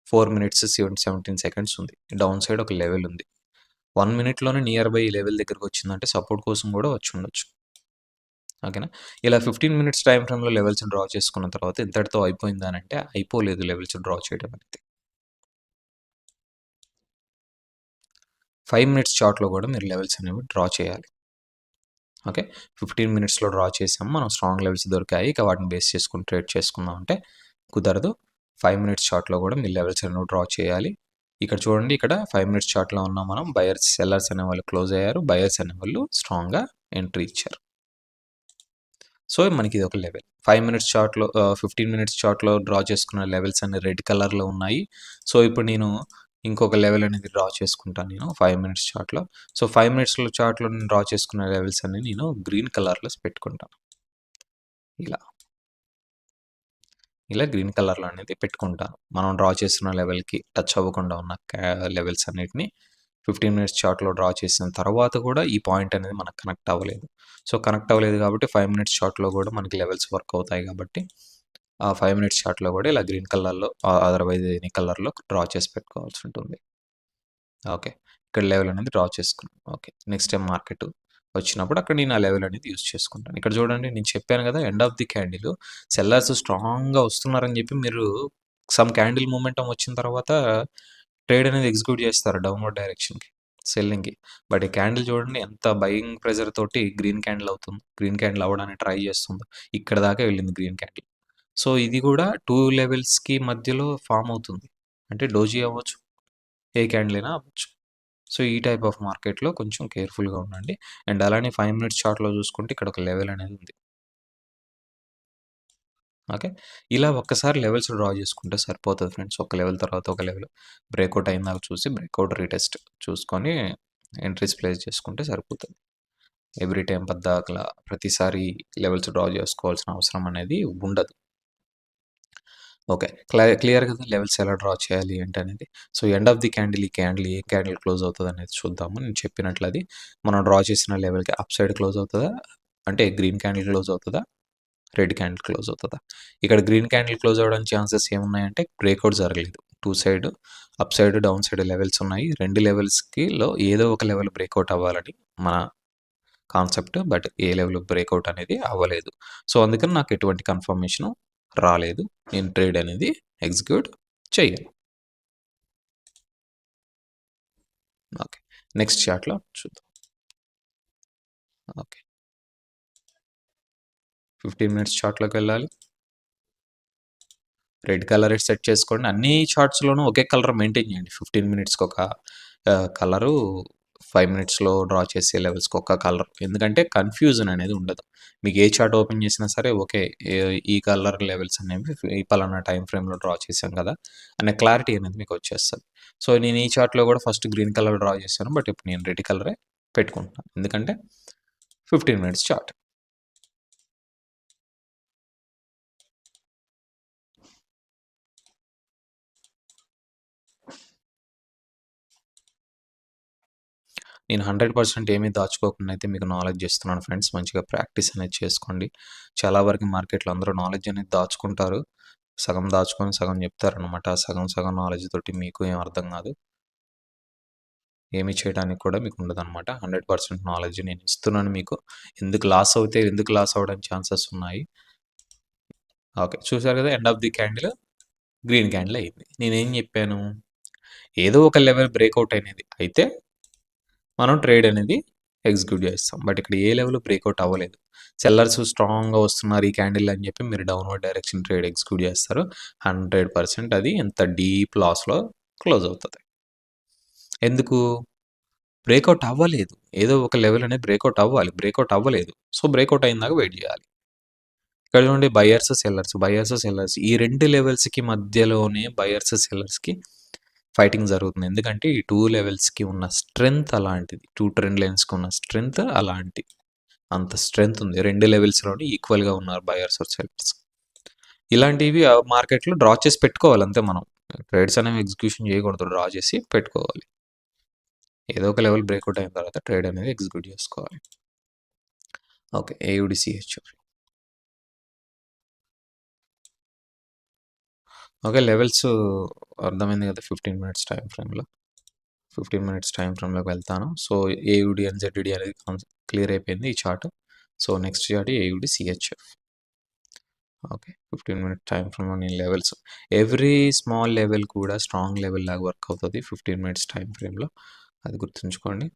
4 మినిట్స్ 17 సెకండ్స్ ఉంది. డౌన్ సైడ్ ఒక లెవెల్ ఉంది. 1 మినిట్‌లోనే నియర్ బై ఈ లెవెల్ దగ్గరకొచ్చిందంటే సపోర్ట్ కోసం గూడా వచ్చుండొచ్చు. ఓకేనా? ఇలా 15 మినిట్స్ టైమ్ ఫ్రేమ్‌లో లెవెల్స్ డ్రా చేసుకున్న తర్వాత ఇంతటితో అయిపోయిందా అనంటే అయిపోలేదు లెవెల్స్ డ్రా చేయడం అనేది. 5 మినిట్స్ చార్ట్‌లో గూడా మీరు లెవెల్స్ అనేవి డ్రా చేయాలి. ఓకే. 15 మినిట్స్‌లో డ్రా చేసాం. మనం స్ట్రాంగ్ లెవెల్స్ దొరికాయి. ఇక వాటిని బేస్ చేసుకొని ట్రేడ్ చేసుకుందాం అంటే కుదరదు. 5 మినిట్స్ చార్ట్‌లో గూడా మీరు లెవెల్స్ అనేవి డ్రా చేయాలి. ఇక్కడ చూడండి ఇక్కడ 5 మినిట్స్ చార్ట్‌లో ఉన్నాం మనం. బయర్స్, సెల్లర్స్ అనేవాళ్ళు క్లోజ్ అయ్యారు. బయర్స్ అనేవాళ్ళు స్ట్రాంగ్‌గా ఎంట్రీ ఇచ్చారు. సో, మనకి ఇదొక లెవెల్. 5 మినిట్స్ చార్ట్‌లో 15 మినిట్స్ చార్ట్‌లో డ్రా చేసుకున్న లెవెల్స్ అన్ని రెడ్ కలర్‌లో ఉన్నాయి. సో, ఇప్పుడు నేను ఇంకొక లెవెల్ అనేది డ్రా చేసుకుంటాను నేను 5 మినిట్స్ చార్ట్‌లో. సో, 5 మినిట్స్‌లో చార్ట్‌లో నేను డ్రా చేసుకున్న లెవెల్స్ అన్ని నేను గ్రీన్ కలర్‌లో పెట్టుకుంటాను. ఇలా. ఇలా గ్రీన్ కలర్‌లో అనేది పెట్టుకుంటాను. మనం డ్రా చేస్తున్న లెవెల్‌కి టచ్ అవ్వకుండా ఉన్న లెవెల్స్ అన్నిటిని 15 మినిట్స్ చార్ట్‌లో డ్రా చేసిన తర్వాత కూడా ఈ పాయింట్ అనేది మనకు కనెక్ట్ అవ్వలేదు. సో, కనెక్ట్ అవ్వలేదు కాబట్టి 5 మినిట్స్ చార్ట్‌లో కూడా మనకి లెవెల్స్ వర్క్ అవుతాయి కాబట్టి ఆ 5 మినిట్స్ చార్ట్‌లో కూడా ఇలా గ్రీన్ కలర్‌లో అదర్‌వైజ్ ఎనీ కలర్‌లో డ్రా చేసి పెట్టుకోవాల్సి ఉంటుంది. ఓకే. ఇక్కడ లెవెల్ అనేది డ్రా చేసుకున్నాం. ఓకే. నెక్స్ట్ టైమ్ మార్కెట్ వచ్చినప్పుడు అక్కడ నేను ఆ లెవెల్ అనేది యూజ్ చేసుకుంటాను. ఇక్కడ చూడండి నేను చెప్పాను కదా! End of the candle sellers స్ట్రాంగ్‌గా వస్తున్నారని చెప్పి మీరు సమ్ క్యాండిల్ మొమెంటమ్ వచ్చిన తర్వాత ట్రేడ్ అనేది ఎగ్జిక్యూట్ చేస్తారు డౌన్‌వర్డ్ డైరెక్షన్‌కి సెల్లింగ్‌కి. బట్ ఈ క్యాండిల్ చూడండి ఎంత బయింగ్ ప్రెషర్ తోటి గ్రీన్ క్యాండిల్ అవుతుంది. గ్రీన్ క్యాండిల్ అవ్వడానికి ట్రై చేస్తుందో. ఇక్కడ దాకా వెళ్ళింది గ్రీన్ క్యాండిల్. సో, ఇది కూడా 2 లెవెల్స్‌కి మధ్యలో ఫార్మ్ అవుతుంది. అంటే డోజీ అవ్వచ్చు. ఏ క్యాండిల్ అయినా అవ్వచ్చు. సో, ఈ టైప్ ఆఫ్ మార్కెట్‌లో కొంచెం కేర్‌ఫుల్‌గా ఉండండి. అండ్ అలానే 5 మినిట్స్ చార్ట్‌లో చూసుకుంటే ఇక్కడ ఒక లెవెల్ అనేది ఉంది. ఓకే. ఇలా ఒక్కసారి లెవెల్స్ డ్రా చేసుకుంటే సరిపోతది ఫ్రెండ్స్. ఒక లెవెల్ తర్వాత ఒక లెవెల్ బ్రేకౌట్ అయిందాక చూసి బ్రేకౌట్ రీటెస్ట్ చూసుకొని ఎంట్రీస్ ప్లేస్ చేసుకుంటే సరిపోతది. ఎవ్రీ టైమ్ పద్దాకలా ప్రతిసారి లెవెల్స్ డ్రా చేసుకోవాల్సిన అవసరం అనేది ఉండదు. ఓకే. క్లియర్ కదా! లెవెల్స్ ఎలా డ్రా చేయాలి ఏంటనేది. So, end of the candle ఈ క్యాండిల్ ఏ క్యాండిల్ క్లోజ్ అవుతదనేది చూద్దాము. నేను చెప్పినట్లు అది మనం డ్రా చేసిన లెవెల్‌కి అప్ సైడ్ క్లోజ్ అవుతదా? అంటే గ్రీన్ క్యాండిల్ క్లోజ్ అవుతదా? రెడ్ క్యాండిల్ క్లోజ్ అవుతదా? ఇక్కడ గ్రీన్ క్యాండిల్ క్లోజ్ అవ్వడానికి ఛాన్సెస్ ఏమున్నాయంటే బ్రేకౌట్ జరగలేదు. 2 side up side, down side levels ఉన్నాయి. 2 లెవెల్స్‌కిలో ఏదో ఒక లెవెల్ బ్రేకౌట్ అవ్వాలని మన కాన్సెప్ట్. బట్ ఏ లెవెల్ బ్రేకౌట్ అనేది అవ్వలేదు. సో, అందుకని నాకు ఎటువంటి కన్ఫర్మేషను రాలేదు. నేను ట్రేడ్ అనేది ఎగ్జిక్యూట్ చెయ్యను. ఓకే. నెక్స్ట్ చార్ట్‌లో చూద్దాం. ఓకే. 15 మినిట్స్ చార్ట్‌లోకెళ్ళాలి. రెడ్ కలర్ సెట్ చేసుకోండి. అన్ని చార్ట్స్‌లోనూ ఒకే కలర్ మెయింటైన్ చేయండి. 15 మినిట్స్‌కి ఒక కలరు, 5 మినిట్స్‌లో డ్రా చేసే లెవెల్స్‌కి ఒక కలర్. ఎందుకంటే కన్‌ఫ్యూజన్ అనేది ఉండదు. మీకు ఏ చార్ట్ ఓపెన్ చేసినా సరే ఓకే. ఈ కలర్ లెవెల్స్ అనేవి ఈ పలానా టైమ్ ఫ్రేమ్‌లో డ్రా చేశాం కదా! అనే క్లారిటీ అనేది మీకు వచ్చేస్తది. సో, నేను ఈ చార్ట్‌లో కూడా ఫస్ట్ గ్రీన్ కలర్ డ్రా చేశాను. బట్ ఇప్పుడు నేను రెడ్ కలరే పెట్టుకుంటున్నాను. ఎందుకంటే 15 మినిట్స్ చార్ట్. నేను 100% ఏమీ దాచుకోకుండా అయితే మీకు నాలెడ్జ్ ఇస్తున్నాను ఫ్రెండ్స్. మంచిగా ప్రాక్టీస్ అనేది చేసుకోండి. చాలా వరకు మార్కెట్‌లో అందరూ నాలెడ్జ్ అనేది దాచుకుంటారు. సగం దాచుకొని సగం చెప్తారనమాట. ఆ సగం సగం నాలెడ్జ్ తోటి మీకు ఏం అర్థం కాదు. ఏమి చేయడానికి కూడా మీకు ఉండదనమాట. 100% నాలెడ్జ్ నేను ఇస్తున్నాను మీకు. ఎందుకు లాస్ అవ్వడానికి ఛాన్సెస్ ఉన్నాయి. ఓకే. చూసారు కదా! End of the candle green candle అయింది. నేనేం చెప్పాను? ఏదో ఒక లెవెల్ బ్రేకౌట్ అనేది అయితే మనం ట్రేడ్ అనేది ఎగ్జిక్యూట్ చేస్తాం. బట్ ఇక్కడ ఏ లెవెల్ బ్రేకౌట్ అవ్వలేదు. సెల్లర్స్ స్ట్రాంగ్‌గా వస్తున్నారు ఈ క్యాండిల్ అని చెప్పి మీరు డౌన్‌వర్డ్ డైరెక్షన్ ట్రేడ్ ఎగ్జిక్యూట్ చేస్తారు. 100% అది ఎంత డీప్ లాస్‌లో క్లోజ్ అవుతది. ఎందుకు? బ్రేకౌట్ అవ్వలేదు. ఏదో ఒక లెవెల్ అనేది బ్రేకౌట్ అవ్వాలి. బ్రేకౌట్ అవ్వలేదు. సో, బ్రేకౌట్ అయిందాక వెయిట్ చేయాలి. ఇక్కడ చూడండి బయర్స్, సెల్లర్స్ ఈ 2 లెవెల్స్‌కి మధ్యలోనే సెల్లర్స్‌కి ఫైటింగ్ జరుగుతుంది. ఎందుకంటే ఈ 2 లెవెల్స్‌కి ఉన్న స్ట్రెంత్ అలాంటిది. 2 ట్రెండ్ లైన్స్‌కి ఉన్న స్ట్రెంత్ అలాంటిది. అంత స్ట్రెంత్ ఉంది. 2 లెవెల్స్‌లోని ఈక్వల్‌గా ఉన్నారు బయర్స్ ఆర్ సెల్లర్స్. ఇలాంటివి మార్కెట్‌లో డ్రా చేసి పెట్టుకోవాలి అంతే మనం. ట్రేడ్స్ అనేవి ఎగ్జిక్యూషన్ చేయకూడదు. డ్రా చేసి పెట్టుకోవాలి. ఏదో ఒక లెవెల్ బ్రేకౌట్ అయిన తర్వాత ట్రేడ్ అనేది ఎగ్జిక్యూట్ చేసుకోవాలి. ఓకే. ఏయుడిసిహెచ్ఎఫ్. ఓకే. లెవెల్స్ అర్థమైంది కదా! 15 మినిట్స్ టైమ్ ఫ్రేమ్‌లో. 15 మినిట్స్ టైమ్ ఫ్రేమ్‌లోకి వెళ్తాను. సో, ఏయుడి అండ్ జెడ్‌డి అనేది క్లియర్ అయిపోయింది ఈ chart. So, next chart AUD CHF. Okay. 15 minute time ఫ్రేమ్‌లో నేను లెవెల్స్ ఎవ్రీ స్మాల్ లెవెల్ కూడా స్ట్రాంగ్ లెవెల్ లాగా వర్క్ అవుతది 15 మినిట్స్ టైమ్ ఫ్రేమ్‌లో. అది గుర్తుంచుకోండి.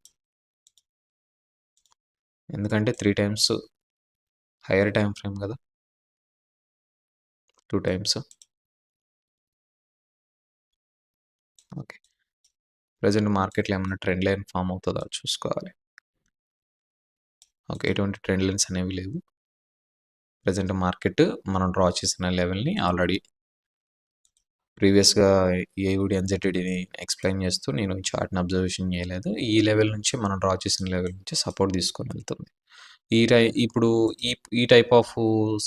ఎందుకంటే 3 టైమ్స్ హైయర్ టైమ్ ఫ్రేమ్ కదా! 2 టైమ్స్. ఓకే. ప్రెజెంట్ మార్కెట్‌లో ఏమన్నా ట్రెండ్ లైన్ ఫార్మ్ అవుతదా చూసుకోవాలి. ఓకే. ఎటువంటి ట్రెండ్ లైన్స్ అనేవి లేవు. ప్రెజెంట్ మార్కెట్ మనం డ్రా చేసిన లెవెల్‌ని ఆల్రెడీ ప్రీవియస్‌గా ఏయుడి, ఎన్‌జెడ్‌డిని ఎక్స్‌ప్లెయిన్ చేస్తూ నేను ఈ చార్ట్‌ని అబ్జర్వేషన్ చేయలేదు. ఈ లెవెల్ నుంచి మనం డ్రా చేసిన లెవెల్ నుంచి సపోర్ట్ తీసుకొని వెళ్తుంది. ఇప్పుడు ఈ ఈ టైప్ ఆఫ్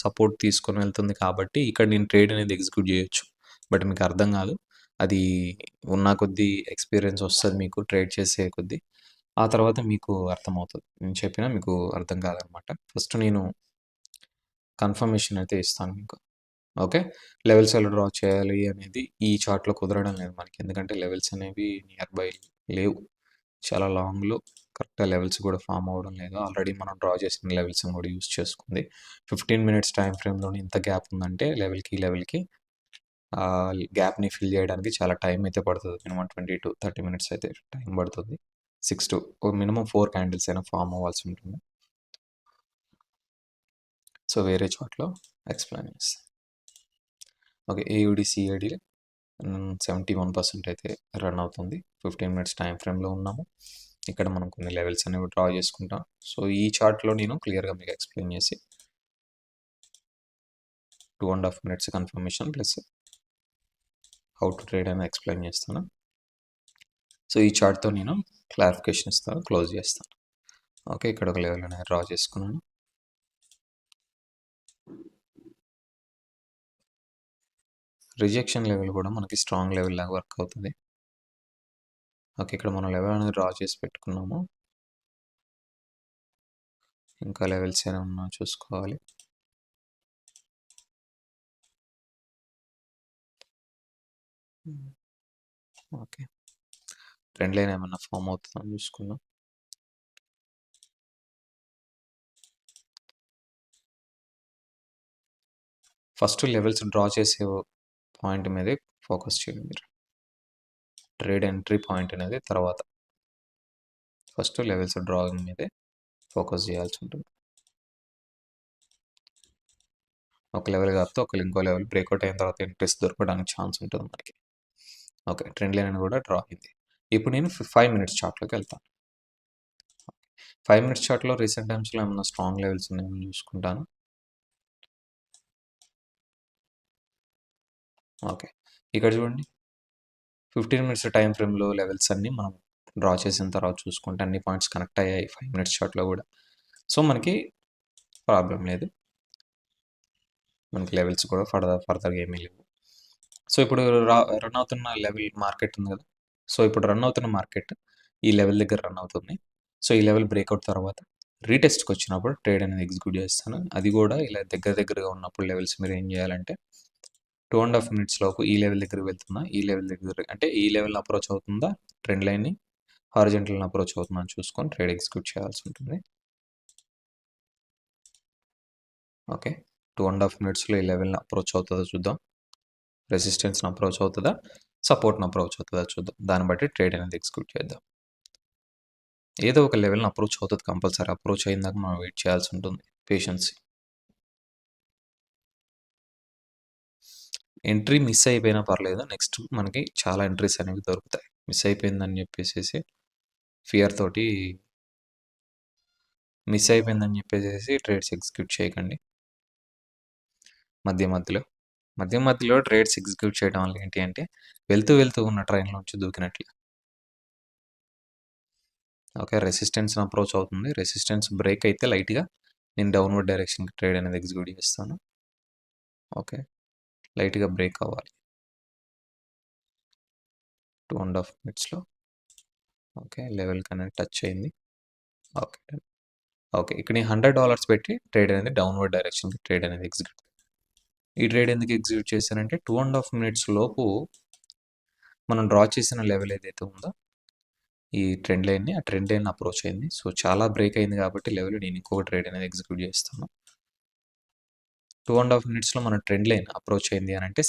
సపోర్ట్ తీసుకొని వెళ్తుంది కాబట్టి ఇక్కడ నేను ట్రేడ్ అనేది ఎగ్జిక్యూట్ చేయొచ్చు. బట్ మీకు అర్థం కాదు. అది ఉన్న కొద్దీ ఎక్స్‌పీరియన్స్ వస్తది మీకు ట్రేడ్ చేసే కొద్దీ. ఆ తర్వాత మీకు అర్థమవుతది. నేను చెప్పినా మీకు అర్థం కాదనమాట. ఫస్ట్ నేను కన్ఫర్మేషన్ అయితే ఇస్తాను మీకు. ఓకే. లెవెల్స్ ఎలా డ్రా చేయాలి అనేది ఈ చార్ట్‌లో కుదరడం లేదు మనకి. ఎందుకంటే లెవెల్స్ అనేవి నియర్ బై లేవు. చాలా లాంగ్‌లో కరెక్ట్‌గా లెవెల్స్ కూడా ఫార్మ్ అవ్వడం లేదు. ఆల్రెడీ మనం డ్రా చేసిన లెవెల్స్‌ని కూడా యూజ్ చేసుకుంది. 15 మినిట్స్ టైమ్ ఫ్రేమ్‌లోనే ఇంత గ్యాప్ ఉందంటే లెవెల్‌కి గ్యాప్‌ని ఫిల్ చేయడానికి చాలా టైం అయితే పడుతది. మినిమమ్ 20-30 మినిట్స్ అయితే టైం పడుతుంది. 6 మినిమమ్ 4 క్యాండిల్స్ అయినా ఫార్మ్ అవ్వాల్సి ఉంటుంది. సో, వేరే చార్ట్‌లో ఎక్స్‌ప్లెయిన్ చేస్తా. ఓకే. ఏయుడి, సిఏడి 71% అయితే రన్ అవుతుంది. 15 మినిట్స్ టైమ్ ఫ్రేమ్‌లో ఉన్నాము. ఇక్కడ మనం కొన్ని లెవెల్స్ అనేవి డ్రా చేసుకుంటాం. సో, ఈ చార్ట్‌లో నేను క్లియర్‌గా మీకు ఎక్స్‌ప్లెయిన్ చేసి 2½ minutes confirmation plus how to trade అని ఎక్స్‌ప్లెయిన్ చేస్తాను. సో, ఈ చార్ట్‌తో నేను క్లారిఫికేషన్ ఇస్తాను. క్లోజ్ చేస్తాను. ఓకే. ఇక్కడ ఒక లెవెల్ అనేది డ్రా చేసుకున్నాను. రిజెక్షన్ లెవెల్ కూడా మనకి స్ట్రాంగ్ లెవెల్ లాగా వర్క్ అవుతుంది. ఓకే. ఇక్కడ మనం లెవెల్ అనేది డ్రా చేసి పెట్టుకున్నాము. ఇంకా లెవెల్స్ ఏమైనా ఉన్నా చూసుకోవాలి. ఓకే. ట్రెండ్ లైన్ ఏమన్నా ఫామ్ అవుతుందో చూసుకుందాం. ఫస్ట్ లెవెల్స్ డ్రా చేసే పాయింట్ మీదే ఫోకస్ చేయండి మీరు. ట్రేడ్ ఎంట్రీ పాయింట్ అనేది తర్వాత. ఫస్ట్ లెవెల్స్ డ్రాయింగ్ మీదే ఫోకస్ చేయాల్సి ఉంటుంది. ఒక లెవెల్ కాకపోతే ఇంకో లెవెల్ బ్రేక్అవుట్ అయిన తర్వాత ఇంట్రెస్ట్ దొరకడానికి ఛాన్స్ ఉంటుంది మనకి. ఓకే. ట్రెండ్ లైన్ కూడా డ్రా అయింది. ఇప్పుడు నేను 5 మినిట్స్ చార్ట్లోకి వెళ్తాను. 5 మినిట్స్ చార్ట్లో రీసెంట్ టైమ్స్లో ఏమన్నా స్ట్రాంగ్ లెవెల్స్ ఉన్నాయో చూసుకుంటాను. ఓకే. ఇక్కడ చూడండి 15 మినిట్స్ టైం ఫ్రేమ్లో లెవెల్స్ అన్నీ మనం డ్రా చేసిన తర్వాత చూసుకుంటే అన్ని పాయింట్స్ కనెక్ట్ అయ్యాయి 5 మినిట్స్ చార్ట్లో కూడా. సో, మనకి ప్రాబ్లం లేదు. మనకి లెవెల్స్ కూడా ఫర్దర్గా ఏమీ లేవు. సో, ఇప్పుడు రన్ అవుతున్న లెవెల్ మార్కెట్ ఉంది కదా. సో, ఇప్పుడు రన్ అవుతున్న మార్కెట్ ఈ లెవెల్ దగ్గర రన్ అవుతుంది. సో, ఈ లెవెల్ బ్రేక్అవుట్ తర్వాత రీటెస్ట్‌కి వచ్చినప్పుడు ట్రేడ్ అనేది ఎగ్జిక్యూట్ చేస్తాను. అది కూడా ఇలా దగ్గరగా ఉన్నప్పుడు లెవెల్స్ మీరు ఏం చేయాలంటే 2½ మినిట్స్ లోపు ఈ లెవెల్ దగ్గరికి వెళ్తుందా, ఈ లెవెల్ దగ్గర అంటే ఈ లెవెల్ని అప్రోచ్ అవుతుందా, ట్రెండ్ లైన్ని హారిజెంటల్ని అప్రోచ్ అవుతుందా అని చూసుకొని ట్రేడ్ ఎగ్జిక్యూట్ చేయాల్సి ఉంటుంది. ఓకే. 2½ మినిట్స్లో ఈ లెవెల్ని అప్రోచ్ అవుతుందో చూద్దాం. రెసిస్టెన్స్ని అప్రోచ్ అవుతుందా, సపోర్ట్ని అప్రోచ్ అవుతుందా చూద్దాం. దాన్ని బట్టి ట్రేడ్ అనేది ఎగ్జిక్యూట్ చేద్దాం. ఏదో ఒక లెవెల్ని అప్రోచ్ అవుతుంది కంపల్సరీ. అప్రోచ్ అయిందాక మనం వెయిట్ చేయాల్సి ఉంటుంది. పేషెన్స్. ఎంట్రీ మిస్ అయిపోయినా పర్లేదు. నెక్స్ట్ మనకి చాలా ఎంట్రీస్ అనేవి దొరుకుతాయి. మిస్ అయిపోయిందని చెప్పేసి ఫియర్ తోటి మిస్ అయిపోయిందని చెప్పేసి ట్రేడ్స్ ఎగ్జిక్యూట్ చేయకండి. మధ్యలో ట్రేడ్స్ ఎగ్జిక్యూట్ చేయడం వల్ల ఏంటి అంటే వెళ్తూ ఉన్న ట్రైన్లోంచి దూకినట్లు. ఓకే. రెసిస్టెన్స్ని అప్రోచ్ అవుతుంది. రెసిస్టెన్స్ బ్రేక్ అయితే లైట్గా నేను డౌన్వర్డ్ డైరెక్షన్కి ట్రేడ్ అనేది ఎగ్జిక్యూట్ చేస్తాను. ఓకే. లైట్గా బ్రేక్ అవ్వాలి 2½ మినిట్స్లో. ఓకే. లెవెల్కి అనేది టచ్ అయింది. ఓకే. ఓకే. ఇక్కడ నేను $100 పెట్టి ట్రేడ్ అనేది డౌన్వర్డ్ డైరెక్షన్కి ట్రేడ్ అనేది ఎగ్జిక్యూట్. ఈ ట్రేడ్ ఎందుకు ఎగ్జిక్యూట్ చేశానంటే 2½ మినిట్స్ లోపు మనం డ్రా చేసిన లెవెల్ ఏదైతే ఉందో ఈ ట్రెండ్ లైన్ని, ఆ ట్రెండ్ లైన్ అప్రోచ్ అయింది. సో, చాలా బ్రేక్ అయింది కాబట్టి లెవెల్ నేను ఇంకొక ట్రేడ్ అనేది ఎగ్జిక్యూట్ చేస్తాను. 2½ మినిట్స్లో మన ట్రెండ్ లైన్ అప్రోచ్ అయింది అని అంటే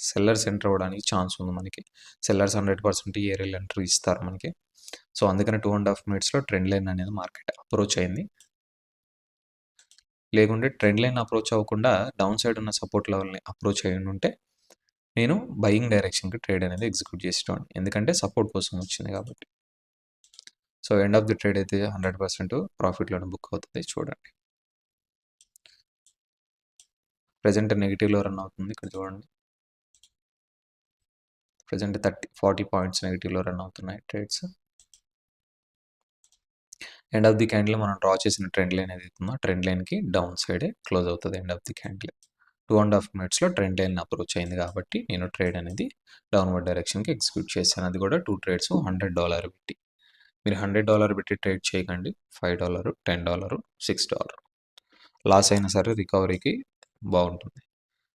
సెల్లర్స్ ఎంటర్ అవ్వడానికి ఛాన్స్ ఉంది మనకి. సెల్లర్స్ 100% ఏరియల్ ఎంట్రీ ఇస్తారు మనకి. సో, అందుకని 2½ మినిట్స్లో ట్రెండ్ లైన్ అనేది మార్కెట్ అప్రోచ్ అయింది. లేకుంటే ట్రెండ్ లైన్ అప్రోచ్ అవ్వకుండా డౌన్ సైడ్ ఉన్న సపోర్ట్ లెవెల్ని అప్రోచ్ అయ్యి ఉంటే నేను బయింగ్ డైరెక్షన్కి ట్రేడ్ అనేది ఎగ్జిక్యూట్ చేసేవాడిని. ఎందుకంటే సపోర్ట్ కోసం వచ్చింది కాబట్టి. So, end of the trade అయితే 100% ప్రాఫిట్లోనే బుక్ అవుతుంది. చూడండి. ప్రెజెంట్ నెగిటివ్లో రన్ అవుతుంది. ఇక్కడ చూడండి. ప్రెజెంట్ 40 పాయింట్స్ నెగిటివ్లో రన్ అవుతున్నాయి trades. End of the candle మనం డ్రా చేసిన ట్రెండ్ లైన్ ఏదైతే ఉందో ట్రెండ్ లైన్కి డౌన్ సైడే క్లోజ్ అవుతుంది ఎండ్ ఆఫ్ ది క్యాండిల్. 2½ మినిట్స్లో ట్రెండ్ లైన్ అప్రోచ్ అయింది కాబట్టి నేను ట్రేడ్ అనేది డౌన్వర్డ్ డైరెక్షన్కి ఎగ్జిక్యూట్ చేశాను. అది కూడా 2 ట్రేడ్స్ $100 పెట్టి. మీరు $100 పెట్టి ట్రేడ్ చేయకండి. $5, $10, $6 లాస్ అయినా సరే రికవరీకి బాగుంటుంది.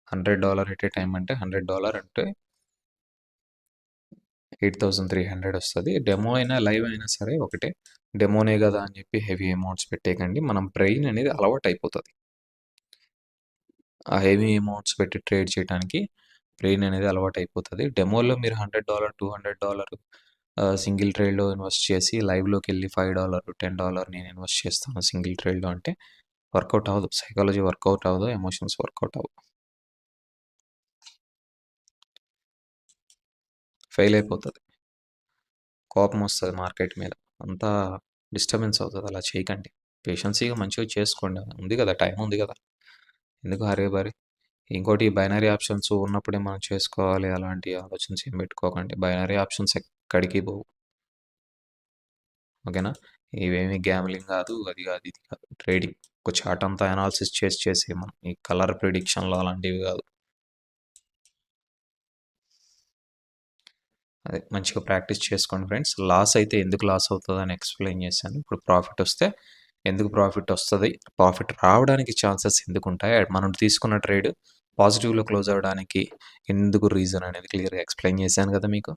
$100 ఎట్ ఏ టైం అంటే $100 అంటే 8,300 వస్తుంది. డెమో అయినా లైవ్ అయినా సరే ఒకటే. డెమోనే కదా అని చెప్పి హెవీ అమౌంట్స్ పెట్టేయకండి. మనం బ్రెయిన్ అనేది అలవాటు అయిపోతుంది. ఆ హెవీ అమౌంట్స్ పెట్టి ట్రేడ్ చేయడానికి బ్రెయిన్ అనేది అలవాటు అయిపోతుంది. డెమోలో మీరు $100, $200 సింగిల్ ట్రేడ్లో ఇన్వెస్ట్ చేసి లైవ్లోకి వెళ్ళి $5, $10 నేను ఇన్వెస్ట్ చేస్తాను సింగిల్ ట్రేడ్లో అంటే వర్కౌట్ అవ్వదు. సైకాలజీ వర్కౌట్ అవ్వదు. ఎమోషన్స్ వర్కౌట్ అవ్వవు. ఫెయిల్ అయిపోతది. కోపమొస్తది మార్కెట్ మీద. అంతా డిస్టర్బెన్స్ అవుతది. అలా చేయకండి. పేషెన్సీగా మంచిగా చేసుకోండి. ఉంది గదా! టైం ఉంది గదా! ఎందుకు హరీ బరీ. ఇంకోటి బైనరీ ఆప్షన్స్ ఉన్నప్పుడే మనం చేసుకోవాలి అలాంటి ఆలోచనస్ ఏం పెట్టుకోకండి. బైనరీ ఆప్షన్స్ ఎక్కడికి పోవు. ఓకేనా? ఇవేమి గ్యామ్లింగ్ గాదు. అది గాదు, ఇది కాదు. ట్రేడింగ్. ఒక చార్ట్ అంతా అనాలిసిస్ చేసి మనం ఈ కలర్ ప్రిడిక్షన్‌లు అలాంటివి గాదు. అదే మంచిగా ప్రాక్టీస్ చేసుకోండి ఫ్రెండ్స్. లాస్ అయితే ఎందుకు లాస్ అవుతదని ఎక్స్‌ప్లెయిన్ చేశాను. ఇప్పుడు ప్రాఫిట్ వస్తే ఎందుకు ప్రాఫిట్ వస్తది? ప్రాఫిట్ రావడానికి ఛాన్సెస్ ఎందుకుంటాయి? మనం తీసుకున్న ట్రేడ్ పాజిటివ్‌లో క్లోజ్ అవ్వడానికి ఎందుకు రీజన్ అనేది క్లియర్‌గా ఎక్స్‌ప్లెయిన్ చేశాను కదా మీకు.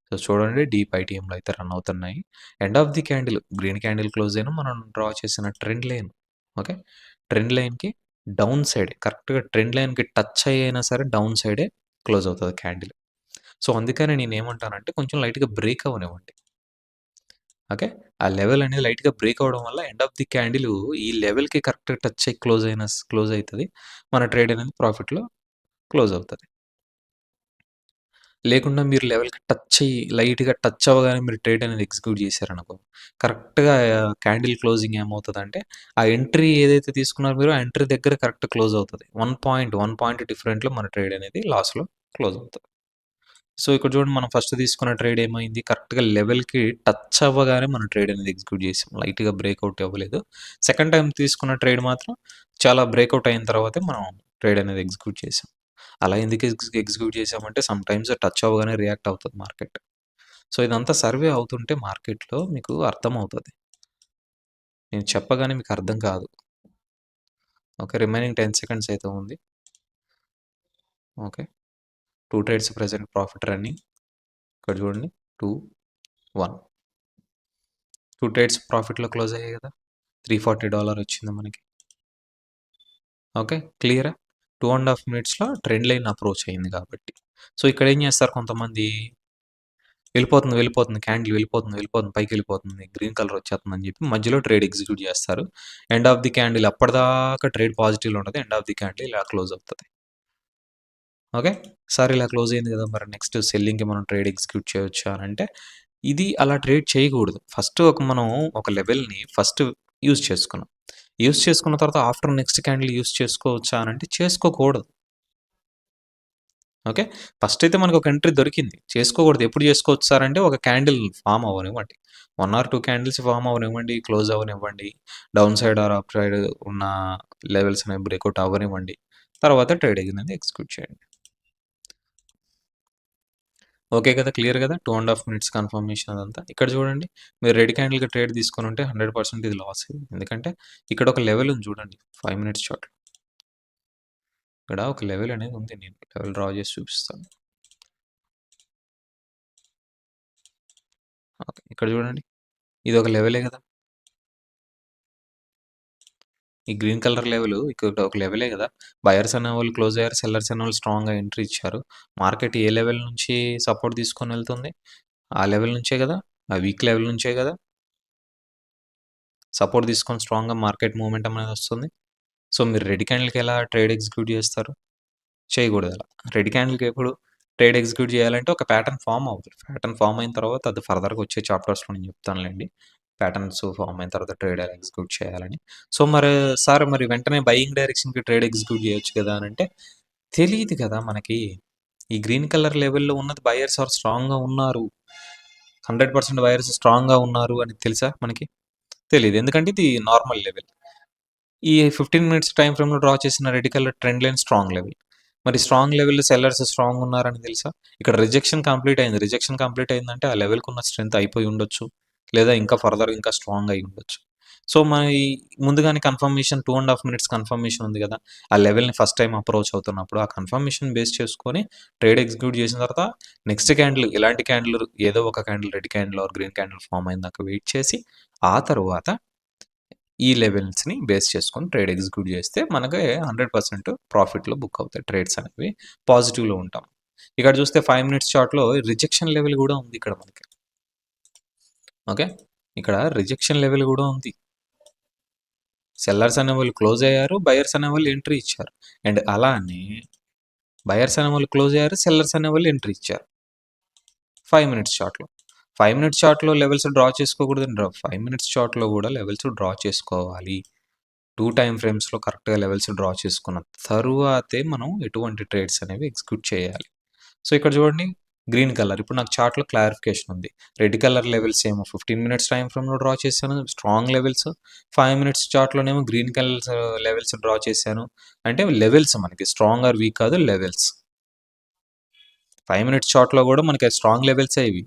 సో, చూడండి డీప్ ఐటీఎంలో అయితే రన్ అవుతున్నాయి. End of the candle green candle close అయినా మనం డ్రా చేసిన ట్రెండ్ లైన్. ఓకే. ట్రెండ్ లైన్‌కి డౌన్ సైడ్ కరెక్ట్‌గా ట్రెండ్ లైన్‌కి టచ్ అయినా సరే డౌన్ సైడే క్లోజ్ అవుతది క్యాండిల్. సో, అందుకని నేనేమంటానంటే కొంచెం లైట్‌గా బ్రేక్ అవ్వనివ్వండి. ఓకే. ఆ లెవెల్ అనేది లైట్‌గా బ్రేక్ అవ్వడం వల్ల ఎండ్ ఆఫ్ ది క్యాండిల్ ఈ లెవెల్‌కి కరెక్ట్‌గా టచ్ అయ్యి క్లోజ్ అయితది. మన ట్రేడ్ అనేది ప్రాఫిట్‌లో క్లోజ్ అవుతది. లేకుండా మీరు లెవెల్‌కి టచ్ అయ్యి లైట్‌గా టచ్ అవ్వగానే మీరు ట్రేడ్ అనేది ఎగ్జిక్యూట్ చేశారనుకో, కరెక్ట్‌గా క్యాండిల్ క్లోజింగ్ ఏమవుతదంటే, ఆ ఎంట్రీ ఏదైతే తీసుకున్నారో మీరు ఆ ఎంట్రీ దగ్గర కరెక్ట్ క్లోజ్ అవుతది. 1 పాయింట్ డిఫరెంట్‌లో మన ట్రేడ్ అనేది లాస్‌లో క్లోజ్ అవుతది. సో, ఇక్కడ చూడండి మనం ఫస్ట్ తీసుకున్న ట్రేడ్ ఏమైంది? కరెక్ట్‌గా లెవెల్‌కి టచ్ అవ్వగానే మనం ట్రేడ్ అనేది ఎగ్జిక్యూట్ చేసాం. లైట్‌గా బ్రేకౌట్ అవ్వలేదు. సెకండ్ టైమ్ తీసుకున్న ట్రేడ్ మాత్రం చాలా బ్రేకౌట్ అయిన తర్వాతే మనం ట్రేడ్ అనేది ఎగ్జిక్యూట్ చేసాం. అలా ఎందుకు ఎగ్జిక్యూట్ చేసామంటే సమ్‌టైమ్స్ టచ్ అవ్వగానే రియాక్ట్ అవుతది మార్కెట్. సో, ఇదంతా సర్వే అవుతుంటే మార్కెట్‌లో మీకు అర్థమవుతది. నేను చెప్పగానే మీకు అర్థం కాదు. ఓకే. రిమైనింగ్ 10 సెకండ్స్ అయితే ఉంది. Okay. 2 trades present profit running. ఇక్కడ చూడండి 2, 1. 2 ట్రేడ్స్ ప్రాఫిట్‌లో క్లోజ్ అయ్యాయి కదా! $340 వచ్చింది మనకి. ఓకే. క్లియరా? 2 ½ మినిట్స్‌లో ట్రెండ్ లైన్ అప్రోచ్ అయింది కాబట్టి. సో, ఇక్కడ ఏం చేస్తారు కొంతమంది వెళ్ళిపోతుంది వెళ్ళిపోతుంది పైకెళ్ళిపోతుంది. గ్రీన్ కలర్ వచ్చేస్తుందని చెప్పి మధ్యలో ట్రేడ్ ఎగ్జిక్యూట్ చేస్తారు. ఎండ్ ఆఫ్ ది క్యాండిల్ అప్పటిదాకా ట్రేడ్ పాజిటివ్‌లో ఉంటది. ఎండ్ ఆఫ్ ది క్యాండిల్ ఇలా క్లోజ్ అవుతది. ఓకే. సార్ ఇలా క్లోజ్ అయింది కదా! మరి నెక్స్ట్ సెల్లింగ్‌కి మనం ట్రేడ్ ఎగ్జిక్యూట్ చేయొచ్చా అనంటే, ఇది అలా ట్రేడ్ చేయకూడదు. ఫస్ట్ మనం ఒక లెవెల్‌ని ఫస్ట్ యూజ్ చేసుకున్నాం. యూజ్ చేసుకున్న తర్వాత ఆఫ్టర్ నెక్స్ట్ క్యాండిల్ యూజ్ చేసుకోవచ్చా అనంటే చేసుకోకూడదు. ఓకే. ఫస్ట్ అయితే మనకు ఒక ఎంట్రీ దొరికింది. చేసుకోకూడదు. ఎప్పుడు చేసుకోవచ్చు సార్ అంటే ఒక క్యాండిల్ ఫార్మ్ అవ్వనివ్వండి. 1 ఆర్ 2 క్యాండిల్స్ ఫార్మ్ అవ్వనివ్వండి. క్లోజ్ అవ్వనివ్వండి. Down side or up side ఉన్న లెవెల్స్ అనేవి బ్రేకౌట్ అవ్వనివ్వండి. తర్వాత ట్రేడ్ అనేది ఎగ్జిక్యూట్ చేయండి. ఓకే కదా! క్లియర్ కదా! 2 ½ మినిట్స్ కన్ఫర్మేషన్ అదంతా. ఇక్కడ చూడండి మీరు రెడ్ క్యాండిల్‌కి ట్రేడ్ తీసుకొనుంటే 100% ఇది లాస్. ఎందుకంటే ఇక్కడ ఒక లెవెల్ ఉంది చూడండి 5 మినిట్స్ చార్ట్. ఇక్కడ ఒక లెవెల్ అనేది ఉంది. నేను లెవెల్ డ్రా చేసి చూపిస్తాను. ఓకే. ఇక్కడ చూడండి. ఇది ఒక లెవెలే కదా! ఈ గ్రీన్ కలర్ లెవెల్ ఇక్కడ ఒక లెవెలే కదా! బయర్స్ అనేవాళ్ళు క్లోజ్ అయ్యారు. సెల్లర్స్ అనేవాళ్ళు స్ట్రాంగ్‌గా ఎంట్రీ ఇచ్చారు. మార్కెట్ ఏ లెవెల్ నుంచి సపోర్ట్ తీసుకొనెళ్తుంది? ఆ లెవెల్ నుంచే కదా! ఆ వీక్ లెవెల్ నుంచే కదా! సపోర్ట్ తీసుకొని స్ట్రాంగ్‌గా మార్కెట్ మూవ్‌మెంటమ్ అనేది వస్తుంది. సో, మీరు రెడ్ క్యాండిల్‌కి ఎలా ట్రేడ్ ఎగ్జిక్యూట్ చేస్తారు? చేయకూడదలా. రెడ్ క్యాండిల్‌కి ఎప్పుడు ట్రేడ్ ఎగ్జిక్యూట్ చేయాలంటే ఒక ప్యాటర్న్ ఫార్మ్ అవుతది. ప్యాటర్న్ ఫార్మ్ అయిన తర్వాత అది ఫర్దర్‌గా వచ్చే చాప్టర్స్‌లో నేను చెప్తానులెండి. ప్యాటర్న్స్ ఫార్మ్ అయిన తర్వాత ట్రేడ్ ఎలా ఎగ్జిక్యూట్ చేయాలని. సో, సార్ మరి వెంటనే బయింగ్ డైరెక్షన్‌కి ట్రేడ్ ఎగ్జిక్యూట్ చేయొచ్చు కదా! అనంటే తెలీదు కదా మనకి. ఈ గ్రీన్ కలర్ లెవెల్‌లో ఉన్నది బయర్స్ ఆర్ స్ట్రాంగ్‌గా ఉన్నారు. 100% బయర్స్ స్ట్రాంగ్‌గా ఉన్నారు అని తెలుసా మనకి? తెలీదు. ఎందుకంటే ఇది నార్మల్ లెవెల్. ఈ 15 మినిట్స్ టైమ్ ఫ్రేమ్‌లో డ్రా చేసిన red colour trend line strong level. మరి స్ట్రాంగ్ లెవెల్‌లో సెల్లర్స్ స్ట్రాంగ్ ఉన్నారని తెలుసా? ఇక్కడ రిజెక్షన్ కంప్లీట్ అయింది. రిజెక్షన్ కంప్లీట్ అయిందంటే ఆ లెవెల్‌కున్న స్ట్రెంత్ అయిపోయి ఉండొచ్చు. లేదా ఇంకా ఫర్దర్‌గా ఇంకా స్ట్రాంగ్ అయ్యి ఉండొచ్చు. సో, మరి ముందుగానే కన్ఫర్మేషన్ 2 ½ మినిట్స్ కన్ఫర్మేషన్ ఉంది గదా! ఆ లెవెల్‌ని ఫస్ట్ టైమ్ అప్రోచ్ అవుతున్నప్పుడు ఆ కన్ఫర్మేషన్ బేస్ చేసుకొని ట్రేడ్ ఎగ్జిక్యూట్ చేసిన తర్వాత నెక్స్ట్ క్యాండిల్ ఇలాంటి క్యాండిల్ ఏదో ఒక candle red candle or green candle form అయిందాక వెయిట్ చేసి ఆ తరువాత ఈ లెవెల్స్‌ని బేస్ చేసుకొని ట్రేడ్ ఎగ్జిక్యూట్ చేస్తే మనకి 100% ప్రాఫిట్‌లో బుక్ అవుతాయి ట్రేడ్స్ అనేవి. పాజిటివ్‌లో ఉంటాం. ఇక్కడ చూస్తే 5 మినిట్స్ చార్ట్‌లో రిజెక్షన్ లెవెల్ గూడా ఉంది ఇక్కడ మనకి. ఓకే. ఇక్కడ రిజెక్షన్ లెవెల్ గూడా ఉంది. సెల్లర్స్ అనేవాళ్ళు క్లోజ్ అయ్యారు. బయర్స్ అనేవాళ్ళు ఎంట్రీ ఇచ్చారు. అండ్ అలానే బయర్స్ అనేవాళ్ళు క్లోజ్ అయ్యారు. సెల్లర్స్ అనేవాళ్ళు ఎంట్రీ ఇచ్చారు. 5 మినిట్స్ చార్ట్‌లో. 5 మినిట్స్ చార్ట్‌లో లెవెల్స్ డ్రా చేసుకోకూడదండి. 5 మినిట్స్ చార్ట్‌లో కూడా లెవెల్స్ డ్రా చేసుకోవాలి. 2 టైమ్ ఫ్రేమ్స్‌లో కరెక్ట్‌గా లెవెల్స్ డ్రా చేసుకున్న తరువాతే మనం ఎటువంటి ట్రేడ్స్ అనేవి ఎగ్జిక్యూట్ చేయాలి. సో, ఇక్కడ చూడండి గ్రీన్ కలర్. ఇప్పుడు నాకు చార్ట్‌లో క్లారిఫికేషన్ ఉంది. రెడ్ కలర్ లెవెల్స్ ఏమో 15 మినిట్స్ టైమ్ ఫ్రేమ్‌లో డ్రా చేశాను. Strong levels. 5 మినిట్స్ చార్ట్‌లోనేమో గ్రీన్ కలర్స్ లెవెల్స్ డ్రా చేశాను. అంటే లెవెల్స్ మనకి స్ట్రాంగ్ ఆర్ వీక్ కాదు లెవెల్స్. 5 మినిట్స్ చార్ట్‌లో కూడా మనకి స్ట్రాంగ్ లెవెల్సే ఇవి.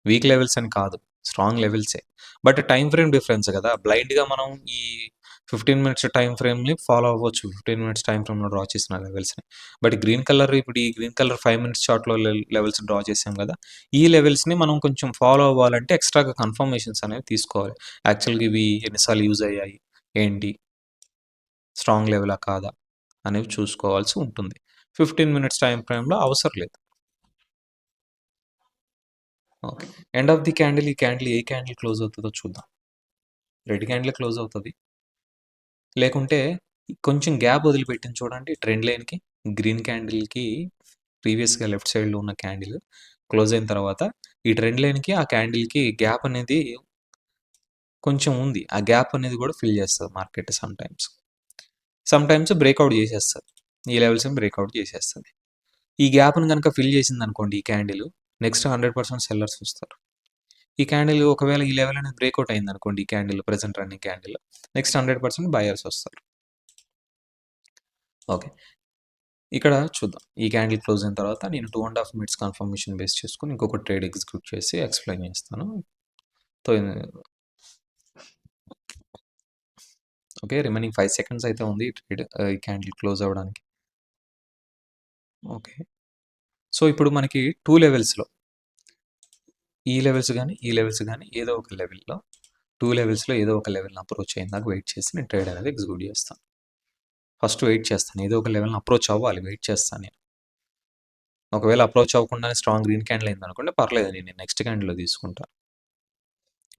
వీక్ లెవెల్స్ అని కాదు. స్ట్రాంగ్ లెవెల్సే. బట్ టైమ్ ఫ్రేమ్ డిఫరెన్స్ కదా! బ్లైండ్‌గా మనం ఈ 15 మినిట్స్ టైమ్ ఫ్రేమ్‌ని ఫాలో అవ్వచ్చు. 15 మినిట్స్ టైమ్ ఫ్రేమ్‌లో డ్రా చేసిన లెవెల్స్‌ని. బట్ గ్రీన్ కలర్ ఇప్పుడు ఈ గ్రీన్ కలర్ 5 మినిట్స్ చార్ట్‌లో లెవెల్స్ డ్రా చేసాం కదా! ఈ లెవెల్స్‌ని మనం కొంచెం ఫాలో అవ్వాలంటే ఎక్స్‌ట్రాగా కన్ఫర్మేషన్స్ అనేవి తీసుకోవాలి. యాక్చువల్‌గా ఇవి ఎన్ని సార్లు యూజ్ అయ్యాయి? ఏంటి? స్ట్రాంగ్ లెవెలా కాదా? అనేవి చూసుకోవాల్సి ఉంటుంది. 15 మినిట్స్ టైమ్ ఫ్రేమ్‌లో అవసరం లేదు. Okay. End of the candle ఈ క్యాండిల్ ఏ క్యాండిల్ క్లోజ్ అవుతదో చూద్దాం. రెడ్ క్యాండిల్ క్లోజ్ అవుతది. లేకుంటే కొంచెం గ్యాప్ వదిలిపెట్టింది చూడండి ట్రెండ్ లైన్‌కి. గ్రీన్ క్యాండిల్‌కి ప్రీవియస్‌గా లెఫ్ట్ సైడ్‌లో ఉన్న క్యాండిల్ క్లోజ్ అయిన తర్వాత ఈ ట్రెండ్ లైన్‌కి, ఆ క్యాండిల్‌కి గ్యాప్ అనేది కొంచెం ఉంది. ఆ గ్యాప్ అనేది కూడా ఫిల్ చేస్తది మార్కెట్ సమ్‌టైమ్స్. Sometimes breakout చేసేస్తది. ఈ లెవెల్స్‌ని బ్రేక్‌ఔట్ చేసేస్తది. ఈ గ్యాప్‌ని గనక ఫిల్ చేసిందనుకోండి ఈ క్యాండిల్ నెక్స్ట్ 100% సెల్లర్స్ వస్తారు. ఈ క్యాండిల్ ఒకవేళ ఈ లెవెల్ అనేది బ్రేక్‌ఔట్ అయిందనుకోండి ఈ candle present running candle next 100% buyers వస్తారు. ఓకే. ఇక్కడ చూద్దాం. ఈ క్యాండిల్ క్లోజ్ అయిన తర్వాత నేను 2½ మినిట్స్ కన్ఫర్మేషన్ బేస్ చేసుకొని ఇంకొక ట్రేడ్ ఎగ్జిక్యూట్ చేసి ఎక్స్‌ప్లెయిన్ చేస్తాను. So, okay. రిమైనింగ్ 5 సెకండ్స్ అయితే ఉంది ఈ ట్రేడ్ ఈ క్యాండిల్ క్లోజ్ అవ్వడానికి. ఓకే. సో, ఇప్పుడు మనకి 2 లెవెల్స్‌లో ఈ లెవెల్స్ గాని, ఈ లెవెల్స్ గాని ఏదో ఒక లెవెల్‌లో 2 లెవెల్స్‌లో ఏదో ఒక లెవెల్‌ని అప్రోచ్ అయ్యేదాకా వెయిట్ చేసి నేను ట్రేడ్ అనేది ఎగ్జిక్యూట్ చేస్తాను. ఫస్ట్ వెయిట్ చేస్తాను. ఏదో ఒక లెవెల్‌ని అప్రోచ్ అవ్వాలి. వెయిట్ చేస్తాను నేను. ఒకవేళ అప్రోచ్ అవ్వకుండానే స్ట్రాంగ్ గ్రీన్ క్యాండిల్ అయిందనుకోండి పర్లేదు నేను నెక్స్ట్ క్యాండిల్‌లో తీసుకుంటా.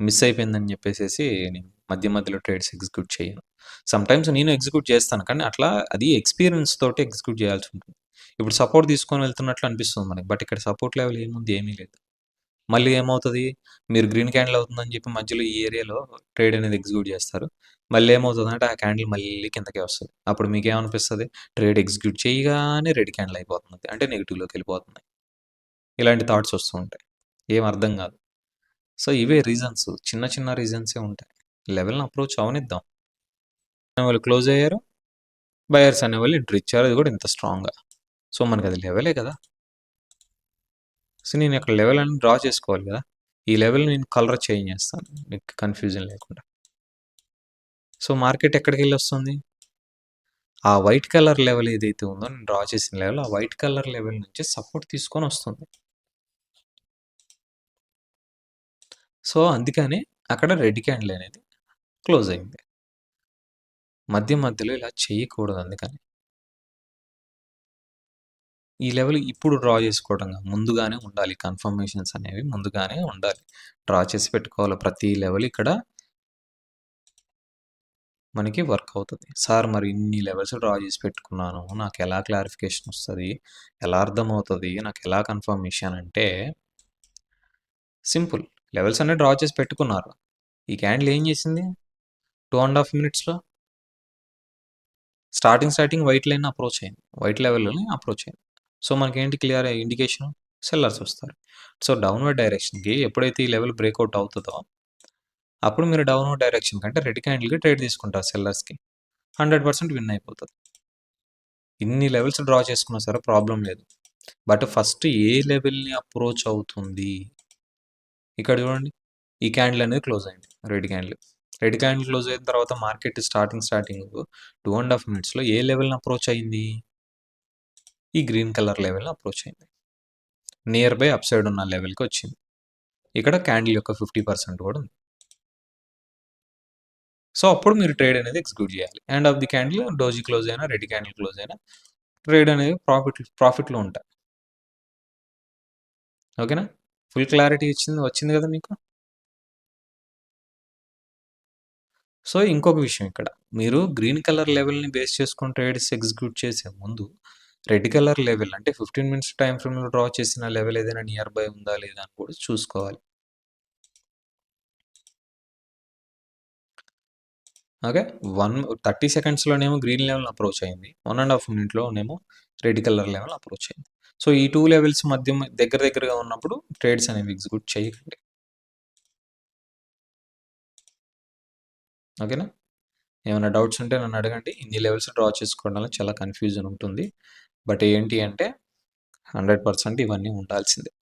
మిస్ అయిపోయిందని చెప్పేసేసి నేను మధ్య మధ్యలో ట్రేడ్స్ ఎగ్జిక్యూట్ చేయను. సమ్‌టైమ్స్ నేను ఎగ్జిక్యూట్ చేస్తాను. కానీ అట్లా అది ఎక్స్‌పీరియన్స్ తోటి ఎగ్జిక్యూట్ చేయాల్సి ఉంటుంది. ఇప్పుడు సపోర్ట్ తీసుకొని వెళ్తున్నట్లు అనిపిస్తుంది మనకి. బట్ ఇక్కడ సపోర్ట్ లెవెల్ ఏముంది? ఏమీ లేదు. మళ్ళీ ఏమవుతది? మీరు గ్రీన్ క్యాండిల్ అవుతుందని చెప్పి మధ్యలో ఈ ఏరియాలో ట్రేడ్ అనేది ఎగ్జిక్యూట్ చేస్తారు. మళ్ళీ ఏమవుతదంటే ఆ క్యాండిల్ మళ్ళీ కిందకే వస్తది. అప్పుడు మీకేమనిపిస్తది? ట్రేడ్ ఎగ్జిక్యూట్ చేయగానే రెడ్ క్యాండిల్ అయిపోతుంది. అంటే నెగెటివ్‌లోకి వెళ్ళిపోతుంది. ఇలాంటి థాట్స్ వస్తూ ఉంటాయి. ఏం అర్థం కాదు. సో, ఇవే రీజన్స్. చిన్న చిన్న రీజన్సే ఉంటాయి. లెవెల్‌ని అప్రోచ్ అవ్వనిద్దాం. వాళ్ళు క్లోజ్ అయ్యారు. బయర్స్ అనేవాళ్ళు ఎంట్రీ ఇచ్చారు. అది కూడా ఇంత స్ట్రాంగ్‌గా. సో, మనకది లెవెలే కదా! సో, నేను అక్కడ లెవెల్ అని డ్రా చేసుకోవాలి కదా! ఈ లెవెల్ నేను కలర్ చేంజ్ చేస్తాను. మీకు కన్‌ఫ్యూజన్ లేకుండా. సో, మార్కెట్ ఎక్కడికెళ్ళొస్తుంది? ఆ వైట్ కలర్ లెవెల్ ఏదైతే ఉందో నేను డ్రా చేసిన లెవెల్, ఆ వైట్ కలర్ లెవెల్ నుంచి సపోర్ట్ తీసుకొనొస్తుంది. సో, అందుకనే అక్కడ రెడ్ క్యాండిల్ అనేది క్లోజ్ అయింది. మధ్య మధ్యలో ఇలా చేయకూడదు అందుకని. ఈ లెవెల్ ఇప్పుడు డ్రా చేసుకోవడం కాదు. ముందుగానే ఉండాలి. కన్ఫర్మేషన్స్ అనేవి ముందుగానే ఉండాలి. డ్రా చేసి పెట్టుకోవాలి. ప్రతి లెవెల్ ఇక్కడ మనకి వర్క్ అవుతది. సార్ మరి ఇన్ని లెవెల్స్ డ్రా చేసి పెట్టుకున్నాను. నాకెలా క్లారిఫికేషన్ వస్తది? ఎలా అర్థమవుతది? నాకెలా కన్ఫర్మేషన్ అంటే సింపుల్. లెవెల్స్ అన్నీ డ్రా చేసి పెట్టుకున్నారు. ఈ క్యాండిల్ ఏం చేసింది? 2½ మినిట్స్‌లో స్టార్టింగ్ వైట్ లైన్‌ని అప్రోచ్ అయింది. వైట్ లెవెల్‌ని అప్రోచ్ అయింది. సో, మనకేంటి క్లియర్ ఇండికేషన్ సెల్లర్స్ వస్తారు. సో, డౌన్‌వర్డ్ డైరెక్షన్‌కి ఎప్పుడైతే ఈ లెవెల్ బ్రేక్‌ఔట్ అవుతదో, అప్పుడు మీరు డౌన్‌వర్డ్ డైరెక్షన్ కంటే రెడ్ క్యాండిల్‌కి ట్రేడ్ తీసుకుంటారు సెల్లర్స్‌కి. 100% విన్ అయిపోతది. ఇన్ని లెవెల్స్ డ్రా చేసుకున్నా సరే ప్రాబ్లమ్ లేదు. బట్ ఫస్ట్ ఏ లెవెల్‌ని అప్రోచ్ అవుతుంది? ఇక్కడ చూడండి. ఈ క్యాండిల్ అనేది క్లోజ్ అయింది. Red candle. Red candle close అయిన తర్వాత మార్కెట్ స్టార్టింగ్ 2½ మినిట్స్‌లో ఏ లెవెల్‌ని అప్రోచ్ అయింది? ఈ గ్రీన్ కలర్ లెవెల్‌ని అప్రోచ్ అయింది. నియర్ బై అప్ సైడ్ ఉన్న లెవెల్‌కి వచ్చింది. ఇక్కడ క్యాండిల్ యొక్క 50% కూడా ఉంది. సో, అప్పుడు మీరు ట్రేడ్ అనేది ఎగ్జిక్యూట్ చేయాలి. End of the candle doji close అయినా, రెడ్ క్యాండిల్ క్లోజ్ అయినా ట్రేడ్ అనేది ప్రాఫిట్‌లో ఉంటాయి. ఓకేనా? ఫుల్ క్లారిటీ వచ్చింది కదా మీకు? సో, ఇంకొక విషయం ఇక్కడ. మీరు గ్రీన్ కలర్ లెవెల్‌ని బేస్ చేసుకొని ట్రేడ్స్ ఎగ్జిక్యూట్ చేసే ముందు రెడ్ కలర్ లెవెల్ అంటే 15 మినిట్స్ టైమ్ ఫ్రేమ్‌లో డ్రా చేసిన లెవెల్ ఏదైనా నియర్ బై ఉందా లేదా అని కూడా చూసుకోవాలి. ఓకే. 30 సెకండ్స్‌లోనేమో గ్రీన్ లెవెల్ అప్రోచ్ అయింది. 1 ½ మినిట్‌లోనేమో రెడ్ కలర్ లెవెల్ అప్రోచ్ అయింది. సో, ఈ 2 లెవెల్స్ దగ్గర దగ్గరగా ఉన్నప్పుడు ట్రేడ్స్ అనేవి ఎగ్జిక్యూట్ చేయకండి. ఓకేనా? ఏమైనా డౌట్స్ ఉంటే నన్ను అడగండి. ఇన్ని లెవెల్స్ డ్రా చేసుకోవడంలో చాలా కన్‌ఫ్యూజన్ ఉంటుంది. బట్ ఏంటి అంటే 100% ఇవన్నీ ఉండాల్సిందే.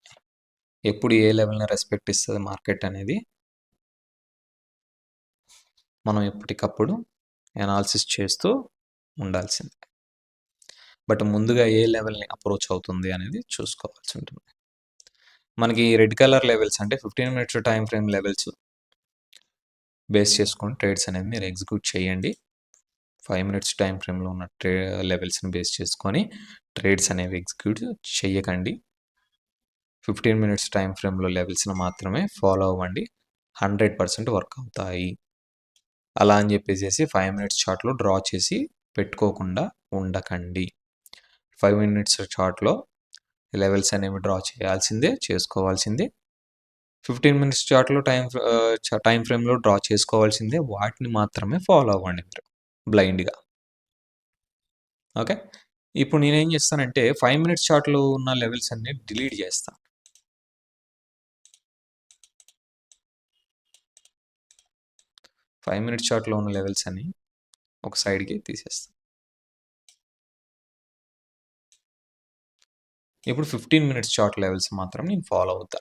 ఎప్పుడు ఏ లెవెల్‌ని రెస్పెక్ట్ ఇస్తది మార్కెట్ అనేది మనం ఎప్పటికప్పుడు అనాలిసిస్ చేస్తూ ఉండాల్సిందే. బట్ ముందుగా ఏ లెవెల్‌ని అప్రోచ్ అవుతుంది అనేది చూసుకోవాల్సి ఉంటుంది. మనకి రెడ్ కలర్ లెవెల్స్ అంటే 15 minutes time frame levels base చేసుకొని ట్రేడ్స్ అనేది మీరు ఎగ్జిక్యూట్ చేయండి. 5 మినిట్స్ టైమ్ ఫ్రేమ్‌లో ఉన్న లెవెల్స్‌ని బేస్ చేసుకొని ట్రేడ్స్ అనేవి ఎగ్జిక్యూట్ చేయకండి. 15 మినిట్స్ టైమ్ ఫ్రేమ్‌లో లెవెల్స్‌ని మాత్రమే ఫాలో అవ్వండి. 100% వర్క్ అవుతాయి. అలా అని చెప్పేసేసి 5 మినిట్స్ చార్ట్‌లో డ్రా చేసి పెట్టుకోకుండా ఉండకండి. 5 మినిట్స్ చార్ట్‌లో లెవెల్స్ అనేవి డ్రా చేయాల్సిందే, చేసుకోవాల్సిందే. 15 మినిట్స్ చార్ట్‌లో టైమ్ ఫ్రేమ్‌లో డ్రా చేసుకోవాల్సిందే. వాటిని మాత్రమే ఫాలో అవ్వండి మీరు బ్లైండ్‌గా. ఓకే. ఇప్పుడు నేనేం చేస్తానంటే 5 మినిట్స్ చార్ట్‌లో ఉన్న లెవెల్స్ అన్నీ డిలీట్ చేస్తా. 5 మినిట్స్ చార్ట్‌లో ఉన్న లెవెల్స్ అన్ని ఒక సైడ్‌కి తీసేస్తా. ఇప్పుడు 15 మినిట్స్ చార్ట్ లెవెల్స్ మాత్రం నేను ఫాలో అవుతా.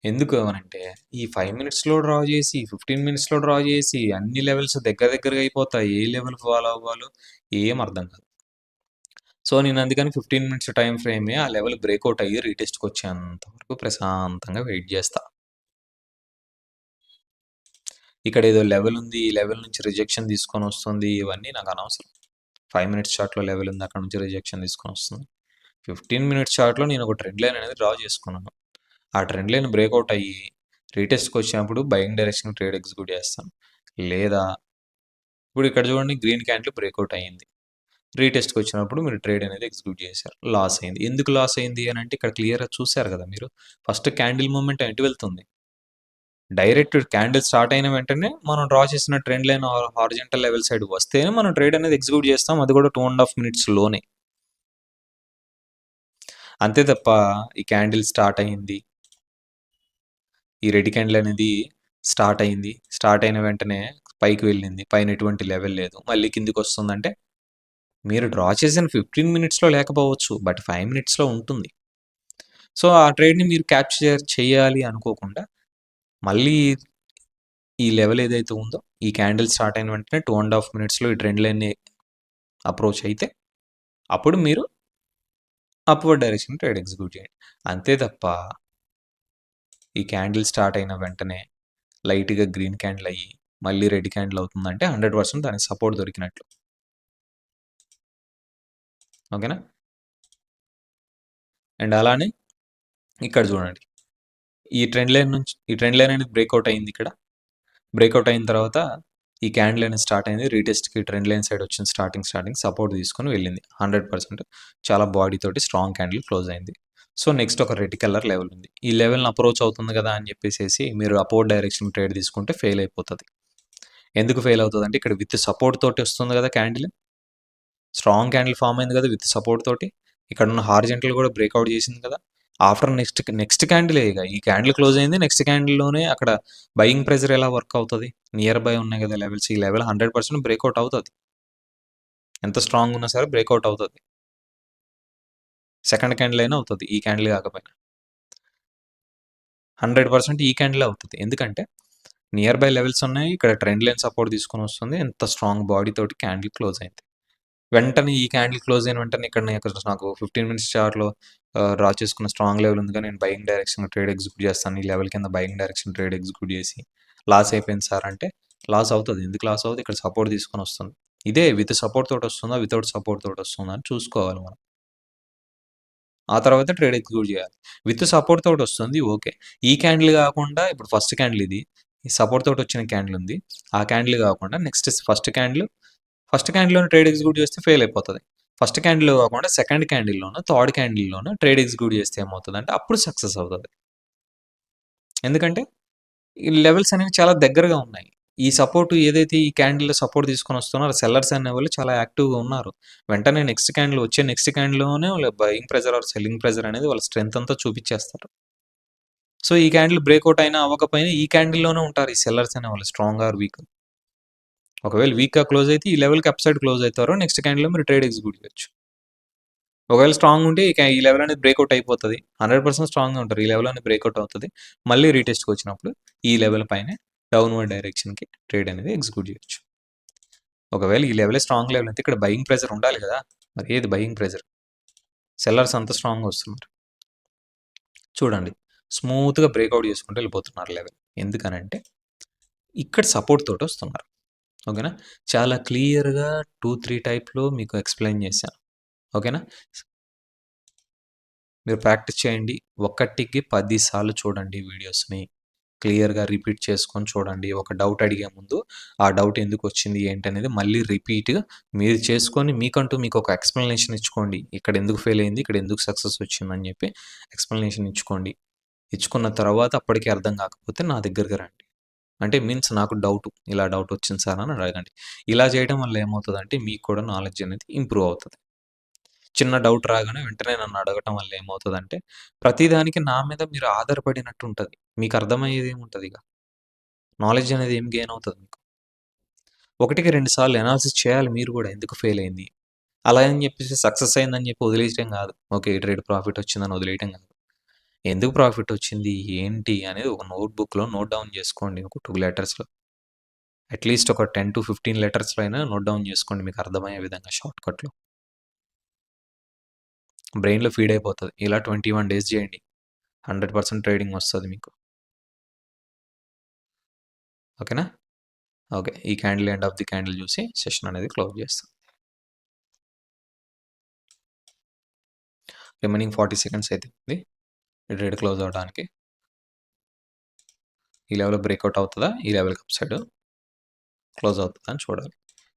ఎందుకు అనంటే ఈ 5 మినిట్స్‌లో డ్రా చేసి, 15 మినిట్స్‌లో డ్రా చేసి అన్ని లెవెల్స్ దగ్గరగా అయిపోతాయి. ఏ లెవెల్ ఫాలో అవ్వాలో ఏం అర్థం కాదు. సో, నేను అందుకని 15 మినిట్స్ టైమ్ ఫ్రేమే ఆ లెవెల్ బ్రేక్‌ఔట్ అయ్యి రీటెస్ట్‌కొచ్చేంత వరకు ప్రశాంతంగా వెయిట్ చేస్తా. ఇక్కడ ఏదో లెవెల్ ఉంది. ఈ లెవెల్ నుంచి రిజెక్షన్ తీసుకొనొస్తుంది. ఇవన్నీ నాకు అనవసరం. 5 మినిట్స్ చార్ట్‌లో లెవెల్ ఉంది. అక్కడ నుంచి రిజెక్షన్ తీసుకొనొస్తుంది. 15 మినిట్స్ చార్ట్‌లో నేను ఒక ట్రెండ్ లైన్ అనేది డ్రా చేసుకున్నాను. ఆ ట్రెండ్ లైన్ బ్రేక్‌ఔట్ అయ్యి రీటెస్ట్‌కొచ్చినప్పుడు బయింగ్ డైరెక్షన్ ట్రేడ్ ఎగ్జిక్యూట్ చేస్తాను. లేదా ఇప్పుడు ఇక్కడ చూడండి గ్రీన్ క్యాండిల్ బ్రేక్‌ఔట్ అయ్యింది. రీటెస్ట్‌కొచ్చినప్పుడు మీరు ట్రేడ్ అనేది ఎగ్జిక్యూట్ చేశారు. లాస్ అయింది. ఎందుకు లాస్ అయింది అనంటే ఇక్కడ క్లియర్‌గా చూసారు కదా మీరు. ఫస్ట్ క్యాండిల్ మూవ్‌మెంట్ ఎటు వెళ్తుంది? డైరెక్ట్ క్యాండిల్ స్టార్ట్ అయిన వెంటనే మనం డ్రా చేసిన trend line horizontal level side వస్తేనే మనం ట్రేడ్ అనేది ఎగ్జిక్యూట్ చేస్తాం. అది కూడా 2 ½ మినిట్స్ లోనే. అంతే తప్ప ఈ క్యాండిల్ స్టార్ట్ అయింది. ఈ రెడ్ క్యాండిల్ అనేది స్టార్ట్ అయింది. స్టార్ట్ అయిన వెంటనే పైకి వెళ్ళింది. పైన ఎటువంటి లెవెల్ లేదు. మళ్ళీ కిందికి వస్తుందంటే మీరు డ్రా చేసిన 15 మినిట్స్‌లో లేకపోవచ్చు. బట్ 5 మినిట్స్‌లో ఉంటుంది. సో, ఆ ట్రేడ్‌ని మీరు క్యాప్చర్ చేయాలి అనుకోకుండా మళ్ళీ ఈ లెవెల్ ఏదైతే ఉందో ఈ క్యాండిల్ స్టార్ట్ అయిన వెంటనే 2 ½ మినిట్స్‌లో ఈ ట్రెండ్ లైన్‌ని అప్రోచ్ అయితే అప్పుడు మీరు అప్‌వర్డ్ డైరెక్షన్ ట్రేడ్ ఎగ్జిక్యూట్ చేయండి. అంతే తప్ప ఈ క్యాండిల్ స్టార్ట్ అయిన వెంటనే లైట్‌గా గ్రీన్ క్యాండిల్ అయ్యి మళ్ళీ రెడ్ క్యాండిల్ అవుతుందంటే 100% దానికి సపోర్ట్ దొరికినట్లు. ఓకేనా? అండ్ అలానే ఇక్కడ చూడండి. ఈ ట్రెండ్ లైన్ అనేది బ్రేక్‌ఔట్ అయింది ఇక్కడ. బ్రేక్‌ఔట్ అయిన తర్వాత ఈ క్యాండిల్ అనేది స్టార్ట్ అయింది. రీటెస్ట్‌కి ట్రెండ్ లైన్ సైడ్ వచ్చింది స్టార్టింగ్ సపోర్ట్ తీసుకొని వెళ్ళింది. 100% చాలా బాడీ తోటి స్ట్రాంగ్ క్యాండిల్ క్లోజ్ అయింది. సో, నెక్స్ట్ ఒక రెడ్ కలర్ లెవెల్ ఉంది. ఈ లెవెల్‌ని అప్రోచ్ అవుతుంది కదా అని చెప్పేసేసి మీరు అప్‌వర్డ్ డైరెక్షన్ ట్రేడ్ తీసుకుంటే ఫెయిల్ అయిపోతది. ఎందుకు ఫెయిల్ అవుతదంటే ఇక్కడ విత్ సపోర్ట్ తోటి వస్తుంది కదా క్యాండిల్. స్ట్రాంగ్ క్యాండిల్ ఫార్మ్ అయింది కదా విత్ సపోర్ట్ తోటి. ఇక్కడ ఉన్న హారిజంటల్ కూడా బ్రేక్‌ఔట్ చేసింది కదా! ఆఫ్టర్ నెక్స్ట్ క్యాండిలే ఇగ. ఈ క్యాండిల్ క్లోజ్ అయింది. నెక్స్ట్ క్యాండిల్‌లోనే అక్కడ బయింగ్ ప్రెషర్ ఎలా వర్క్ అవుతది? నియర్ బై ఉన్నాయి కదా లెవెల్స్. ఈ లెవెల్ 100% బ్రేక్‌ఔట్ అవుతది. ఎంత స్ట్రాంగ్ ఉన్నా సరే బ్రేక్‌ఔట్ అవుతది. సెకండ్ క్యాండిల్ అయినా అవుతది. ఈ క్యాండిల్ కాకపోయినా. 100% ఈ క్యాండిలే అవుతది. ఎందుకంటే నియర్ బై లెవెల్స్ ఉన్నాయి. ఇక్కడ ట్రెండ్ లైన్ సపోర్ట్ తీసుకొని వస్తుంది. ఎంత స్ట్రాంగ్ బాడీ తోటి క్యాండిల్ క్లోజ్ అయింది. వెంటనే ఈ క్యాండిల్ క్లోజ్ అయిన వెంటనే ఇక్కడ నాకు 15 మినిట్స్ చార్ట్‌లో డ్రా చేసుకున్న స్ట్రాంగ్ లెవెల్ ఉందిగా నేను బయింగ్ డైరెక్షన్ ట్రేడ్ ఎగ్జిక్యూట్ చేస్తాను. ఈ లెవెల్ కింద బయింగ్ డైరెక్షన్ ట్రేడ్ ఎగ్జిక్యూట్ చేసి లాస్ అయిపోయింది సార్ అంటే లాస్ అవుతది. ఎందుకు లాస్ అవుతది? ఇక్కడ సపోర్ట్ తీసుకొని వస్తుంది. ఇదే విత్ సపోర్ట్ తోటి వస్తుందా? వితౌట్ సపోర్ట్ తోటి వస్తుందా? అని చూసుకోవాలి మనం. ఆ తర్వాత ట్రేడ్ ఎగ్జిక్యూట్ చేయాలి. విత్ సపోర్ట్ తోటి వస్తుంది ఓకే. ఈ క్యాండిల్ కాకుండా ఇప్పుడు ఫస్ట్ క్యాండిల్ ఇది. ఈ సపోర్ట్ తోటి వచ్చిన క్యాండిల్ ఉంది. ఆ క్యాండిల్ కాకుండా నెక్స్ట్ ఫస్ట్ క్యాండిల్‌లోనే ట్రేడ్ ఎగ్జిక్యూట్ చేస్తే ఫెయిల్ అయిపోతది. ఫస్ట్ క్యాండిల్‌లో కాకుండా సెకండ్ క్యాండిల్‌లోనో, థర్డ్ క్యాండిల్‌లోనో ట్రేడ్ ఎగ్జిక్యూట్ చేస్తే ఏమవుతదంటే అప్పుడు సక్సెస్ అవుతది. ఎందుకంటే ఈ లెవెల్స్ అనేవి చాలా దగ్గరగా ఉన్నాయి. ఈ సపోర్ట్ ఏదైతే ఈ క్యాండిల్‌లో సపోర్ట్ తీసుకొనొస్తున్నారో సెల్లర్స్ అనేవాళ్ళు చాలా యాక్టివ్‌గా ఉన్నారు. వెంటనే నెక్స్ట్ క్యాండిల్‌లోనే వాళ్ళ buying pressure or selling pressure అనేది వాళ్ళ స్ట్రెంత్ అంతా చూపిచ్చేస్తారు. సో, ఈ క్యాండిల్ బ్రేకౌట్ అయినా అవ్వకపోయినా ఈ క్యాండిల్‌లోనే ఉంటారు ఈ సెల్లర్స్ అనేవాళ్ళు స్ట్రాంగ్ ఆర్ వీక్. ఒకవేళ వీక్‌గా క్లోజ్ అయితే ఈ లెవెల్‌కి అప్ సైడ్ క్లోజ్ అయితారు. నెక్స్ట్ క్యాండిల్‌లో మీరు ట్రేడ్ ఎగ్జిక్యూట్ చేయొచ్చు. ఒకవేళ స్ట్రాంగ్ ఉంటే ఈ లెవెల్ అనేది బ్రేకౌట్ అయిపోతది. 100% స్ట్రాంగ్‌గా ఉంటారు. ఈ లెవెల్ అనేది బ్రేకౌట్ అవుతది. మళ్ళీ రీటెస్ట్‌కొచ్చినప్పుడు ఈ లెవెల్ పైనే డౌన్‌వర్డ్ డైరెక్షన్‌కి ట్రేడ్ అనేది ఎగ్జిక్యూట్ చేయొచ్చు. ఒకవేళ ఈ లెవెలే స్ట్రాంగ్ లెవెల్ అయితే ఇక్కడ బయింగ్ ప్రెషర్ ఉండాలి కదా! మరి ఏది బయింగ్ ప్రెషర్? సెల్లర్స్ అంత స్ట్రాంగ్‌గా వస్తున్నారు. చూడండి. స్మూత్‌గా బ్రేకౌట్ చేసుకుంటూ వెళ్ళిపోతున్నారు లెవెల్. ఎందుకనంటే ఇక్కడ సపోర్ట్ తోటి వస్తున్నారు. ఓకేనా? చాలా క్లియర్‌గా 2, 3 టైప్‌లో మీకు ఎక్స్‌ప్లెయిన్ చేశాను. ఓకేనా? మీరు ప్రాక్టీస్ చేయండి. ఒకటికి 10 సార్లు చూడండి వీడియోస్‌ని. క్లియర్‌గా రిపీట్ చేసుకొని చూడండి. ఒక డౌట్ అడిగే ముందు, ఆ డౌట్ ఎందుకొచ్చింది, ఏంటనేది మళ్ళీ రిపీట్‌గా మీరు చేసుకొని మీకంటూ మీకొక ఎక్స్‌ప్లనేషన్ ఇచ్చుకోండి. ఇక్కడ ఎందుకు ఫెయిల్ అయింది, ఇక్కడ ఎందుకు సక్సెస్ వచ్చిందని చెప్పి ఎక్స్‌ప్లనేషన్ ఇచ్చుకోండి. ఇచ్చుకున్న తర్వాత అప్పటికి అర్థం కాకపోతే నా దగ్గరికి రండి. అంటే మీన్స్ నాకు డౌటు, ఇలా డౌట్ వచ్చింది సార్ అని అడగండి. ఇలా చేయడం వల్ల ఏమవుతదంటే మీకు కూడా నాలెడ్జ్ అనేది ఇంప్రూవ్ అవుతది. చిన్న డౌట్ రాగానే వెంటనే నన్ను అడగటం వల్ల ఏమవుతదంటే, ప్రతిదానికి నా మీద మీరు ఆధారపడినట్టు ఉంటది. మీకు అర్థమయ్యేదేముంటదిగ. నాలెడ్జ్ అనేది ఏం గెయిన్ అవుతది మీకు. ఒకటికి 2 సార్లు అనాలిసిస్ చేయాలి మీరు గూడా ఎందుకు ఫెయిల్ అయింది. అలా అని చెప్పేసి సక్సెస్ అయిందని చెప్పి వదిలేయటం గాదు. ఓకే. ఈ ట్రేడ్ ప్రాఫిట్ వచ్చిందని వదిలేయటం గాదు. ఎందుకు ప్రాఫిట్ వచ్చింది? ఏంటి? అనేది ఒక నోట్‌బుక్‌లో నోట్ డౌన్ చేసుకోండి. ఒక 2 లెటర్స్‌లో. అట్‌లీస్ట్ ఒక 10-15 లెటర్స్‌లో అయినా నోట్ డౌన్ చేసుకోండి మీకు అర్థమయ్యే విధంగా షార్ట్‌కట్‌లో. బ్రెయిన్‌లో ఫీడ్ అయిపోతది. ఇలా 21 డేస్ చేయండి. 100% ట్రేడింగ్ వస్తది మీకు. ఓకేనా? ఓకే. ఈ candle end of the candle చూసి సెషన్ అనేది క్లోజ్ చేస్తాం. రిమైనింగ్ 40 సెకండ్స్ అయితే ఉంది. ఈ ట్రేడ్ క్లోజ్ అవ్వడానికి. ఈ లెవెల్ బ్రేక్‌ఔట్ అవుతదా? ఈ లెవెల్‌కి అప్ సైడ్ క్లోజ్ అవుతదా అని చూడాలి.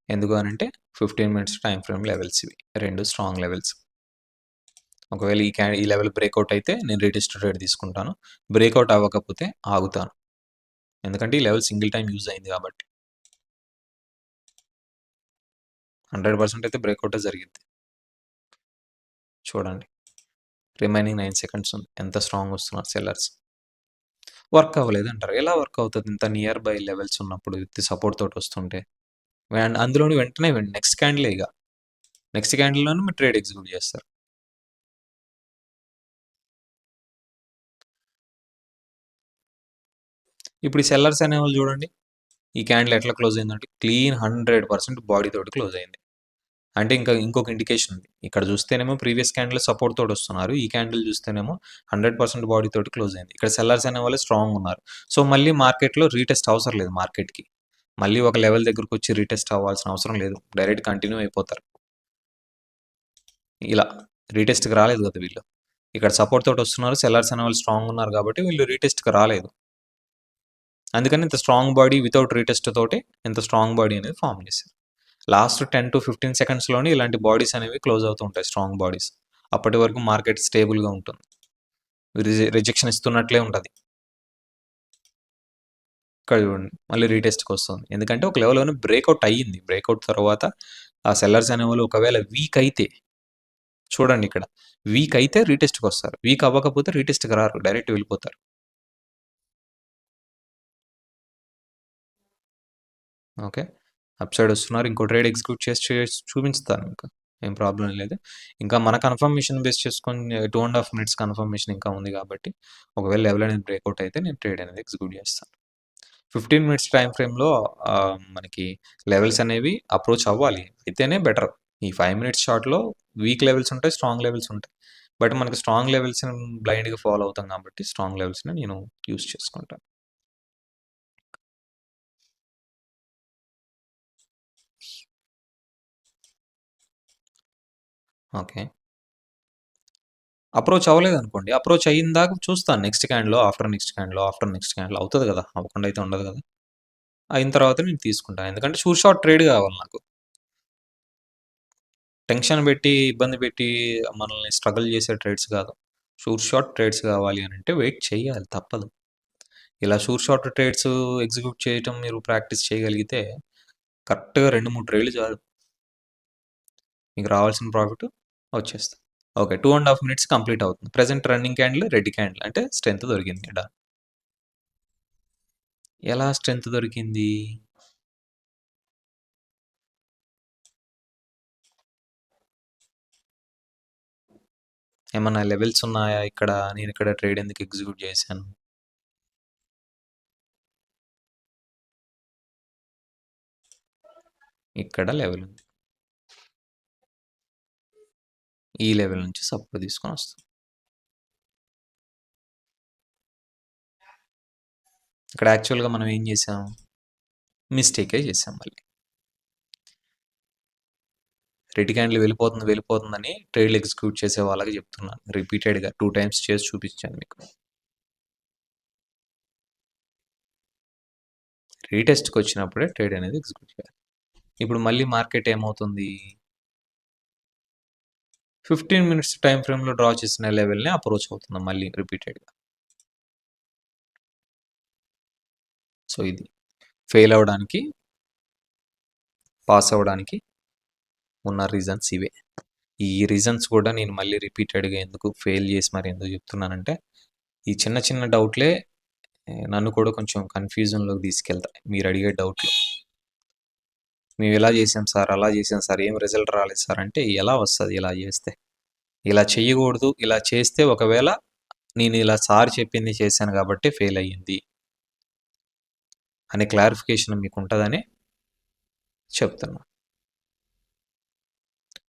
ఎందుకు అనంటే 15 మినిట్స్ టైమ్ ఫ్రేమ్ లెవెల్స్ ఇవి. 2 స్ట్రాంగ్ లెవెల్స్. ఒకవేళ ఈ లెవెల్ బ్రేక్‌ఔట్ అయితే నేను రీటెస్ట్ ట్రేడ్ తీసుకుంటాను. బ్రేక్‌ఔట్ అవ్వకపోతే ఆగుతాను. ఎందుకంటే ఈ లెవెల్ సింగిల్ టైమ్ యూజ్ అయింది కాబట్టి. 100% అయితే బ్రేక్‌ఔటే జరిగిద్ది. చూడండి. రిమైనింగ్ 9 సెకండ్స్ ఉంది. ఎంత స్ట్రాంగ్ వస్తున్నారు సెల్లర్స్. వర్క్ అవ్వలేదంటారు. ఎలా వర్క్ అవుతది ఇంత నియర్ బై లెవెల్స్ ఉన్నప్పుడు విత్ సపోర్ట్ తోటి వస్తుంటే? అందులోని వెంటనే నెక్స్ట్ క్యాండిలే ఇగ. నెక్స్ట్ క్యాండిల్‌లోనే మీరు ట్రేడ్ ఎగ్జిక్యూట్ చేస్తారు. ఇప్పుడు ఈ సెల్లర్స్ అనేవాళ్ళు చూడండి. ఈ క్యాండిల్ ఎట్లా క్లోజ్ అయిందంటే క్లీన్ 100% బాడీ తోటి క్లోజ్ అయింది. అంటే ఇంకొక ఇండికేషన్ ఉంది. ఇక్కడ చూస్తేనేమో ప్రీవియస్ క్యాండిల్ సపోర్ట్ తోటి వస్తున్నారు. ఈ క్యాండిల్ చూస్తేనేమో 100% బాడీ తోటి క్లోజ్ అయింది. ఇక్కడ సెల్లర్స్ అనేవాళ్ళు స్ట్రాంగ్ ఉన్నారు. సో, మళ్ళీ మార్కెట్‌లో రీటెస్ట్ అవసరం లేదు మార్కెట్‌కి. మళ్ళీ ఒక లెవెల్ దగ్గరకొచ్చి రీటెస్ట్ అవ్వాల్సిన అవసరం లేదు. డైరెక్ట్ కంటిన్యూ అయిపోతారు. ఇలా రీటెస్ట్‌కి రాలేదు కదా వీళ్ళు. ఇక్కడ సపోర్ట్ తోటి వస్తున్నారు. సెల్లర్స్ అనేవాళ్ళు స్ట్రాంగ్ ఉన్నారు కాబట్టి వీళ్ళు రీటెస్ట్‌కి రాలేదు. అందుకని ఇంత స్ట్రాంగ్ బాడీ వితౌట్ రీటెస్ట్ తోటి ఇంత స్ట్రాంగ్ బాడీ అనేది ఫార్మ్ చేశారు. లాస్ట్ 10-15 సెకండ్స్‌లోనే ఇలాంటి బాడీస్ అనేవి క్లోజ్ అవుతూ ఉంటాయి స్ట్రాంగ్ బాడీస్. అప్పటి వరకు మార్కెట్ స్టేబుల్‌గా ఉంటుంది. రిజెక్షన్ ఇస్తున్నట్లే ఉంటది. ఇక్కడ చూడండి మళ్ళీ రీటెస్ట్‌కొస్తుంది. ఎందుకంటే ఒక లెవెల్‌లోనే బ్రేకౌట్ అయ్యింది. బ్రేకౌట్ తర్వాత ఆ సెల్లర్స్ అనేవాళ్ళు ఒకవేళ వీక్ అయితే చూడండి ఇక్కడ. వీక్ అయితే రీటెస్ట్‌కొస్తారు. వీక్ అవ్వకపోతే రీటెస్ట్‌కి రారు. డైరెక్ట్ వెళ్ళిపోతారు. ఓకే. అప్ సైడ్ వస్తున్నారు. ఇంకో ట్రేడ్ ఎగ్జిక్యూట్ చేసి చూపించుతాను మీకు. ఏం ప్రాబ్లమ్ లేదు. ఇంకా మన కన్ఫర్మేషన్ బేస్ చేసుకొని 2½ మినిట్స్ కన్ఫర్మేషన్ ఇంకా ఉంది కాబట్టి, ఒకవేళ లెవెల్ అనేది బ్రేకౌట్ అయితే నేను ట్రేడ్ అనేది ఎగ్జిక్యూట్ చేస్తాను. 15 మినిట్స్ టైమ్ ఫ్రేమ్‌లో మనకి లెవెల్స్ అనేవి అప్రోచ్ అవ్వాలి. అయితేనే బెటర్. ఈ 5 మినిట్స్ షార్ట్‌లో వీక్ లెవెల్స్ ఉంటాయి. స్ట్రాంగ్ లెవెల్స్ ఉంటాయి. బట్ మనకి స్ట్రాంగ్ లెవెల్స్‌ని బ్లైండ్‌గా ఫాలో అవుతాం కాబట్టి స్ట్రాంగ్ లెవెల్స్‌ని నేను యూజ్ చేసుకుంటాను. ఓకే. అప్రోచ్ అవ్వలేదనుకోండి. అప్రోచ్ అయ్యిందాక చూస్తాను నెక్స్ట్ క్యాండ్‌లో, ఆఫ్టర్ నెక్స్ట్ క్యాండ్‌లో అవుతది గదా! అవ్వకుండా అయితే ఉండదు గదా! అయిన తర్వాత నేను తీసుకుంటాను. ఎందుకంటే షూర్ షాట్ ట్రేడ్ గావాలి నాకు. టెన్షన్ పెట్టి, ఇబ్బంది పెట్టి మనల్ని స్ట్రగుల్ చేసే ట్రేడ్స్ కాదు. షూర్ షాట్ ట్రేడ్స్ కావాలి అని అంటే వెయిట్ చేయాలి తప్పదు. ఇలా షూర్ షాట్ ట్రేడ్స్ ఎగ్జిక్యూట్ చేయటం మీరు ప్రాక్టీస్ చేయగలిగితే కరెక్ట్‌గా 2, 3 ట్రేడ్‌లు చాలు. మీకు రావాల్సిన ప్రాఫిట్ వచ్చేస్తుంది. ఓకే. 2½ మినిట్స్ కంప్లీట్ అవుతుంది. Present running candle, red candle అంటే స్ట్రెంత్ దొరికింది ఈడ. ఎలా స్ట్రెంత్ దొరికింది? ఏమన్నా లెవెల్స్ ఉన్నాయా ఇక్కడ? నేను ఇక్కడ ట్రేడ్ ఎందుకు ఎగ్జిక్యూట్ చేశాను? ఇక్కడ లెవెల్ ఉంది. ఈ లెవెల్ నుంచి సపోర్ట్ తీసుకొని వస్తాం. ఇక్కడ యాక్చువల్‌గా మనం ఏం చేసాం? మిస్టేకే చేసాం మళ్ళీ. రెడ్ క్యాండిల్ వెళ్ళిపోతుందని ట్రేడ్‌లు ఎగ్జిక్యూట్ చేసే వాళ్ళకి చెప్తున్నాను. రిపీటెడ్‌గా 2 టైమ్స్ చేసి చూపించాను మీకు. రీటెస్ట్‌కి వచ్చినప్పుడే ట్రేడ్ అనేది ఎగ్జిక్యూట్ చేయాలి. ఇప్పుడు మళ్ళీ మార్కెట్ ఏమవుతుంది? 15 మినిట్స్ టైం ఫ్రేమ్‌లో డ్రా చేసిన లెవెల్‌ని అప్రోచ్ అవుతుంది మళ్ళీ రిపీటెడ్‌గా. సో ఇది ఫెయిల్ అవ్వడానికి, పాస్ అవ్వడానికి ఉన్న రీజన్స్ ఇవే. ఈ రీజన్స్ కూడా నేను మళ్ళీ రిపీటెడ్‌గా ఎందుకు ఫెయిల్ చేసి మరి ఎందుకు చెప్తున్నానంటే, ఈ చిన్న చిన్న డౌట్‌లే నన్ను కూడా కొంచెం కన్‌ఫ్యూజన్‌లోకి తీసుకెళ్తాయి. మీరు అడిగే డౌట్‌లు. మేము ఇలా చేసాం సార్, అలా చేసాం సార్, ఏం రిజల్ట్ రాలేదు సార్ అంటే ఎలా వస్తది ఇలా చేస్తే? ఇలా చెయ్యకూడదు, ఇలా చేస్తే ఒకవేళ నేను ఇలా సార్ చెప్పింది చేశాను కాబట్టే ఫెయిల్ అయ్యింది అనే క్లారిఫికేషన్ మీకు ఉంటదని చెప్తున్నా.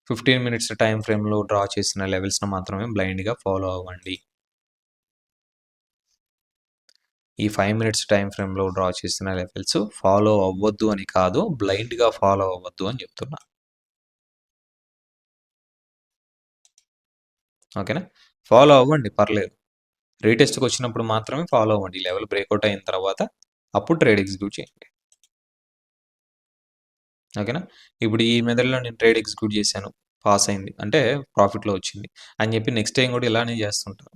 15 మినిట్స్ టైం ఫ్రేమ్‌లో డ్రా చేసిన లెవెల్స్‌ని మాత్రమే బ్లైండ్‌గా ఫాలో అవ్వండి. ఈ 5 మినిట్స్ టైం ఫ్రేమ్‌లో డ్రా చేసిన లెవెల్స్ ఫాలో అవ్వద్దు అని కాదు, బ్లైండ్‌గా ఫాలో అవ్వద్దు అని చెప్తున్నా. ఓకేనా? ఫాలో అవ్వండి పర్లేదు. రీటెస్ట్‌కి వచ్చినప్పుడు మాత్రమే ఫాలో అవ్వండి. లెవెల్ బ్రేక్‌ఔట్ అయిన తర్వాత అప్పుడు ట్రేడ్ ఎగ్జిక్యూట్ చేయండి. ఓకేనా? ఇప్పుడు ఈ మెథడ్‌లో నేను ట్రేడ్ ఎగ్జిక్యూట్ చేశాను. పాస్ అయింది. అంటే ప్రాఫిట్‌లో వచ్చింది అని చెప్పి నెక్స్ట్ టైం కూడా ఇలానే చేస్తుంటారు.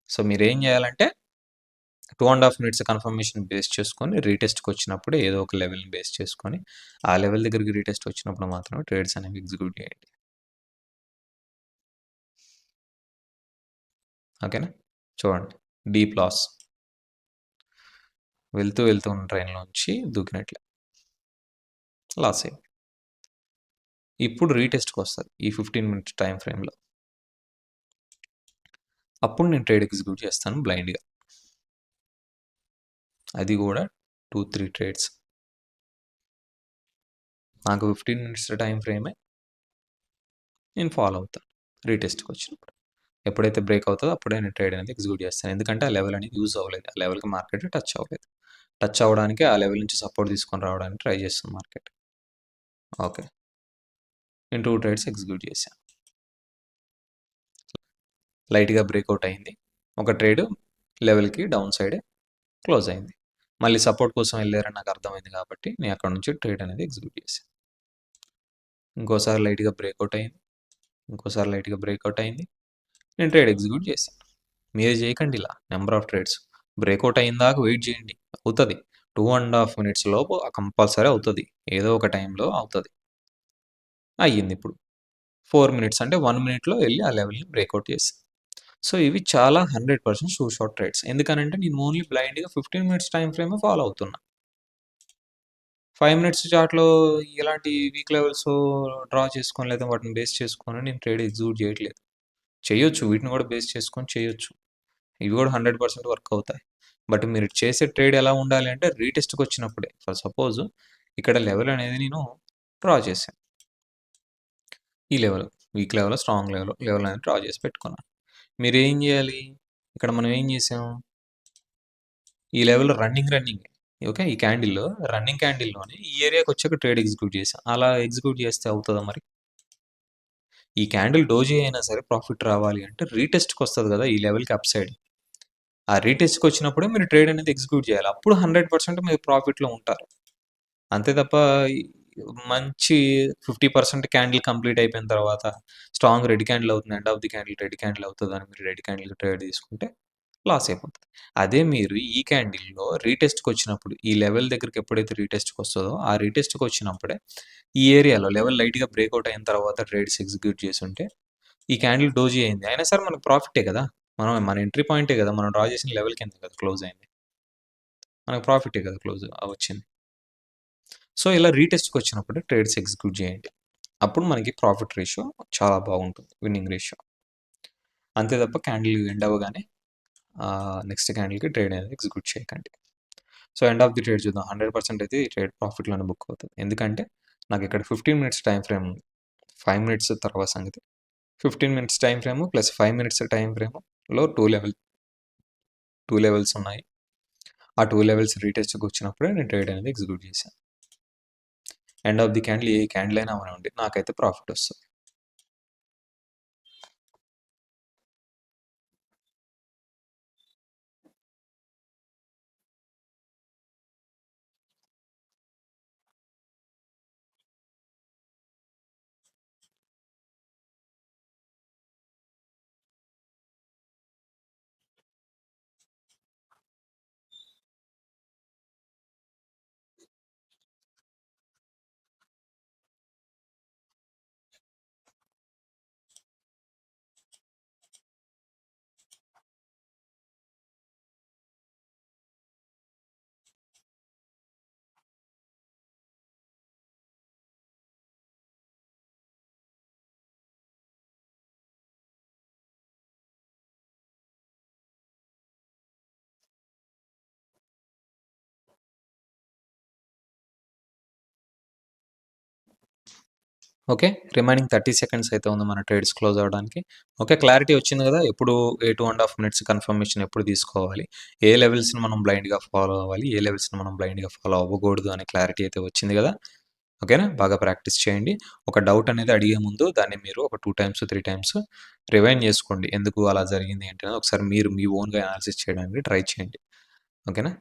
సో మీరేం చేయాలంటే 2½ మినిట్స్ కన్ఫర్మేషన్ బేస్ చేసుకొని రీటెస్ట్‌కి వచ్చినప్పుడు ఏదో ఒక లెవెల్‌ని బేస్ చేసుకొని ఆ లెవెల్ దగ్గరికి రీటెస్ట్ వచ్చినప్పుడు మాత్రమే ట్రేడ్స్ అనేవి ఎగ్జిక్యూట్ చేయండి. ఓకేనా? చూడండి డీప్ లాస్. వెళ్తూ ఉన్న ట్రైన్‌లోంచి దూకినట్లే లాస్ అయింది. ఇప్పుడు రీటెస్ట్‌కి వస్తది ఈ 15 మినిట్స్ టైం ఫ్రేమ్‌లో. అప్పుడు నేను ట్రేడ్ ఎగ్జిక్యూట్ చేస్తాను బ్లైండ్‌గా. అది కూడా 2, 3 ట్రేడ్స్. నాకు 15 మినిట్స్ టైం ఫ్రేమే నేను ఫాలో అవుతాను రీటెస్ట్‌కి వచ్చినప్పుడు. ఎప్పుడైతే బ్రేక్ అవుతుందో అప్పుడే నేను ట్రేడ్ అనేది ఎగ్జిక్యూట్ చేస్తాను. ఎందుకంటే ఆ లెవెల్ అనేది యూజ్ అవ్వలేదు. ఆ లెవెల్‌కి మార్కెట్ టచ్ అవ్వలేదు. టచ్ అవ్వడానికి ఆ లెవెల్ నుంచి సపోర్ట్ తీసుకొని రావడానికి ట్రై చేస్తుంది మార్కెట్. ఓకే. నేను 2 ట్రేడ్స్ ఎగ్జిక్యూట్ చేశాను. లైట్‌గా బ్రేక్అవుట్ అయింది. ఒక ట్రేడ్ లెవెల్‌కి డౌన్ సైడే క్లోజ్ అయింది. మళ్ళీ సపోర్ట్ కోసం వెళ్ళారని నాకు అర్థమైంది కాబట్టి నేను అక్కడ నుంచి ట్రేడ్ అనేది ఎగ్జిక్యూట్ చేశాను. ఇంకోసారి లైట్‌గా బ్రేక్అవుట్ అయింది. ఇంకోసారి లైట్‌గా బ్రేక్అవుట్ అయింది. నేను ట్రేడ్ ఎగ్జిక్యూట్ చేశాను. మీరు చేయకండి ఇలా నెంబర్ ఆఫ్ ట్రేడ్స్. బ్రేక్అవుట్ అయిన దాకా వెయిట్ చేయండి. అవుతుంది. 2½ మినిట్స్ లోపు కంపల్సరీ అవుతుంది. ఏదో ఒక టైంలో అవుతుంది. అయ్యింది ఇప్పుడు. 4 మినిట్స్ అంటే 1 మినిట్‌లో వెళ్ళి ఆ లెవెల్‌ని బ్రేక్అవుట్ చేశాను. సో ఇవి చాలా 100% షూర్ షాట్ ట్రేడ్స్. ఎందుకనంటే నేను ఓన్లీ బ్లైండ్‌గా 15 మినిట్స్ టైమ్ ఫ్రేమే ఫాలో అవుతున్నా. 5 మినిట్స్ చార్ట్‌లో ఇలాంటి వీక్ లెవెల్స్ డ్రా చేసుకొని లేదా వాటిని బేస్ చేసుకొని నేను ట్రేడ్ ఎగ్జిక్యూట్ చేయట్లేదు. చేయొచ్చు. వీటిని కూడా బేస్ చేసుకొని చేయొచ్చు. ఇవి కూడా 100% వర్క్ అవుతాయి. బట్ మీరు చేసే ట్రేడ్ ఎలా ఉండాలి అంటే రీటెస్ట్‌కి వచ్చినప్పుడే. ఫర్ సపోజ్ ఇక్కడ లెవెల్ అనేది నేను డ్రా చేశాను. ఈ level week level, strong level అనేది డ్రా చేసి పెట్టుకున్నాను. మీరేం చేయాలి? ఇక్కడ మనం ఏం చేసాం? ఈ లెవెల్‌లో రన్నింగ్ ఓకే. ఈ క్యాండిల్‌లో రన్నింగ్ క్యాండిల్‌లోనే ఈ ఏరియాకి వచ్చాక ట్రేడ్ ఎగ్జిక్యూట్ చేశాం. అలా ఎగ్జిక్యూట్ చేస్తే అవుతదా మరి? ఈ క్యాండిల్ డోజీ అయినా సరే ప్రాఫిట్ రావాలి అంటే రీటెస్ట్‌కి వస్తది కదా! ఈ లెవెల్‌కి అప్ సైడ్. ఆ రీటెస్ట్‌కి వచ్చినప్పుడే మీరు ట్రేడ్ అనేది ఎగ్జిక్యూట్ చేయాలి. అప్పుడు 100% మీరు ప్రాఫిట్‌లో ఉంటారు. అంతే తప్ప మంచి 50% క్యాండిల్ కంప్లీట్ అయిపోయిన తర్వాత స్ట్రాంగ్ రెడ్ క్యాండిల్ అవుతుంది. End of the candle red candle అవుతదని మీరు రెడ్ క్యాండిల్ ట్రేడ్ తీసుకుంటే లాస్ అయిపోతది. అదే మీరు ఈ క్యాండిల్‌లో రీటెస్ట్‌కొచ్చినప్పుడు ఈ లెవెల్ దగ్గరికి ఎప్పుడైతే రీటెస్ట్‌కొస్తదో ఆ రీటెస్ట్‌కొచ్చినప్పుడే ఈ ఏరియాలో లెవెల్ లైట్‌గా బ్రేక్‌ఔట్ అయిన తర్వాత ట్రేడ్స్ ఎగ్జిక్యూట్ చేసుంటే ఈ క్యాండిల్ డోజీ అయింది. అయినా సరే మనకు ప్రాఫిటే కదా! మన ఎంట్రీ పాయింటే కదా! మనం డ్రా చేసిన లెవెల్ కింద కదా క్లోజ్ అయింది. మనకు ప్రాఫిటే కదా క్లోజ్ వచ్చింది. సో, ఇలా రీటెస్ట్‌కొచ్చినప్పుడు ట్రేడ్స్ ఎగ్జిక్యూట్ చేయండి. అప్పుడు మనకి ప్రాఫిట్ రేషియో చాలా బాగుంటుంది. Winnowing ratio. అంతే తప్ప క్యాండిల్ ఎండ్ అవ్వగానే నెక్స్ట్ క్యాండిల్‌కి ట్రేడ్ అనేది ఎగ్జిక్యూట్ చేయకండి. So, end of the trade చూద్దాం. 100% అయితే ఈ ట్రేడ్ ప్రాఫిట్‌లోనే బుక్ అవుతది. ఎందుకంటే నాకు ఇక్కడ 15 మినిట్స్ టైమ్ ఫ్రేమ్ ఉంది. 5 మినిట్స్ తర్వాత సంగతి. 15 minutes time frame plus 5 minutes time ఫ్రేమ్‌లో 2 లెవెల్స్ ఉన్నాయి. ఆ 2 లెవెల్స్ రీటెస్ట్‌కి వచ్చినప్పుడే నేను ట్రేడ్ అనేది ఎగ్జిక్యూట్ చేశాను. End of the candle A candle అయినా అవనివ్వండి నాకైతే ప్రాఫిట్ వస్తది. ఓకే. రిమైనింగ్ 30 సెకండ్స్ అయితే ఉంది మన ట్రేడ్స్ క్లోజ్ అవ్వడానికి. ఓకే. క్లారిటీ వచ్చింది కదా! ఎప్పుడు ఏ 2½ మినిట్స్ కన్ఫర్మేషన్ ఎప్పుడు తీసుకోవాలి? ఏ లెవెల్స్‌ని మనం బ్లైండ్‌గా ఫాలో అవ్వాలి? ఏ లెవెల్స్‌ని మనం బ్లైండ్‌గా ఫాలో అవ్వకూడదు అనే క్లారిటీ అయితే వచ్చింది కదా! ఓకేనా? బాగా ప్రాక్టీస్ చేయండి. ఒక డౌట్ అనేది అడిగే ముందు దాన్ని మీరు ఒక 2 టైమ్స్, 3 టైమ్స్ రివైండ్ చేసుకోండి. ఎందుకు అలా జరిగింది ఏంటి అనేది ఒకసారి మీరు మీ ఓన్‌గా అనాలిసిస్ చేయడానికి ట్రై చేయండి. ఓకేనా?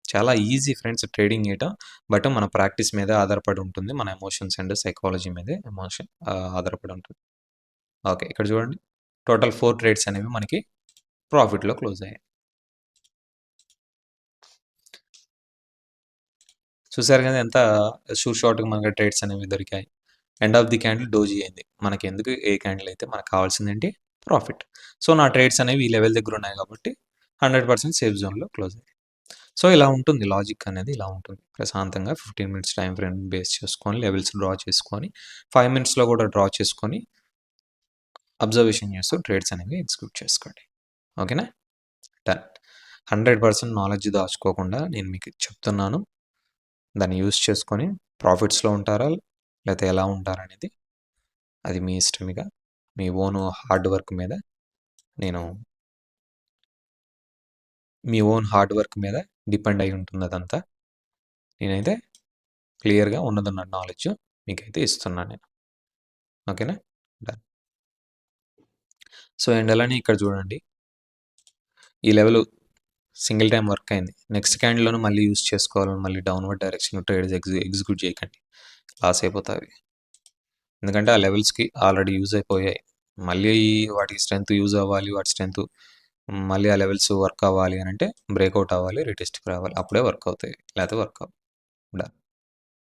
చాలా ఈజీ ఫ్రెండ్స్ ట్రేడింగ్ చేయటం. బట్ మన ప్రాక్టీస్ మీదే ఆధారపడి ఉంటుంది. మన ఎమోషన్స్ అండ్ సైకాలజీ మీదే ఆధారపడి ఉంటుంది. ఓకే. ఇక్కడ చూడండి. టోటల్ 4 ట్రేడ్స్ అనేవి మనకి ప్రాఫిట్‌లో క్లోజ్ అయ్యాయి. చూసారు కదా! ఎంత షార్ట్‌గా మనకి ట్రేడ్స్ అనేవి దొరికాయి. End of the candle doji అయింది. మనకెందుకు ఏ క్యాండిల్ అయితే మనకు కావాల్సిందేంటి ప్రాఫిట్. సో, నా ట్రేడ్స్ అనేవి ఈ లెవెల్ దగ్గర ఉన్నాయి కాబట్టి 100% సేఫ్ జోన్‌లో క్లోజ్ అయ్యాయి. సో, ఇలా ఉంటుంది లాజిక్ అనేది ఇలా ఉంటుంది. ప్రశాంతంగా 15 మినిట్స్ టైమ్ ఫ్రేమ్ బేస్ చేసుకొని లెవెల్స్ డ్రా చేసుకొని 5 మినిట్స్‌లో కూడా డ్రా చేసుకొని అబ్జర్వేషన్ చేస్తూ ట్రేడ్స్ అనేవి ఎగ్జిక్యూట్ చేసుకోండి. ఓకేనా? డన్. 100% నాలెడ్జ్ దాచుకోకుండా నేను మీకు చెప్తున్నాను. దాన్ని యూజ్ చేసుకొని ప్రాఫిట్స్‌లో ఉంటారా? లేతే ఎలా ఉంటారనేది అది మీ ఇష్టం ఇక. మీ ఓన్ హార్డ్ వర్క్ మీద నేను మీ ఓన్ హార్డ్ వర్క్ మీద డిపెండ్ అయి ఉంటుంది అదంతా. నేనైతే క్లియర్‌గా ఉన్నదున్న నాలెడ్జ్ మీకైతే ఇస్తున్నాను నేను. ఓకేనా? డన్. సో, అండ్ అలానే ఇక్కడ చూడండి. ఈ లెవెల్ సింగిల్ టైమ్ వర్క్ అయింది. నెక్స్ట్ క్యాండిల్‌లోనే మళ్ళీ యూజ్ చేసుకోవాలని మళ్ళీ డౌన్‌వర్డ్ డైరెక్షన్‌లో ట్రేడ్స్ ఎగ్జిక్యూట్ చేయకండి. లాస్ అయిపోతాయి. ఎందుకంటే ఆ లెవెల్స్‌కి ఆల్రెడీ యూజ్ అయిపోయాయి. మళ్ళీ వాటికి స్ట్రెంత్ యూజ్ అవ్వాలి. వాటి స్ట్రెంత్ మళ్ళీ ఆ లెవెల్స్ వర్క్ అవ్వాలి అనంటే బ్రేక్‌ఔట్ అవ్వాలి. రీటెస్ట్‌కి రావాలి. అప్పుడే వర్క్ అవుతాయి. లేకపోతే వర్క్ అవ్వవు. డన్.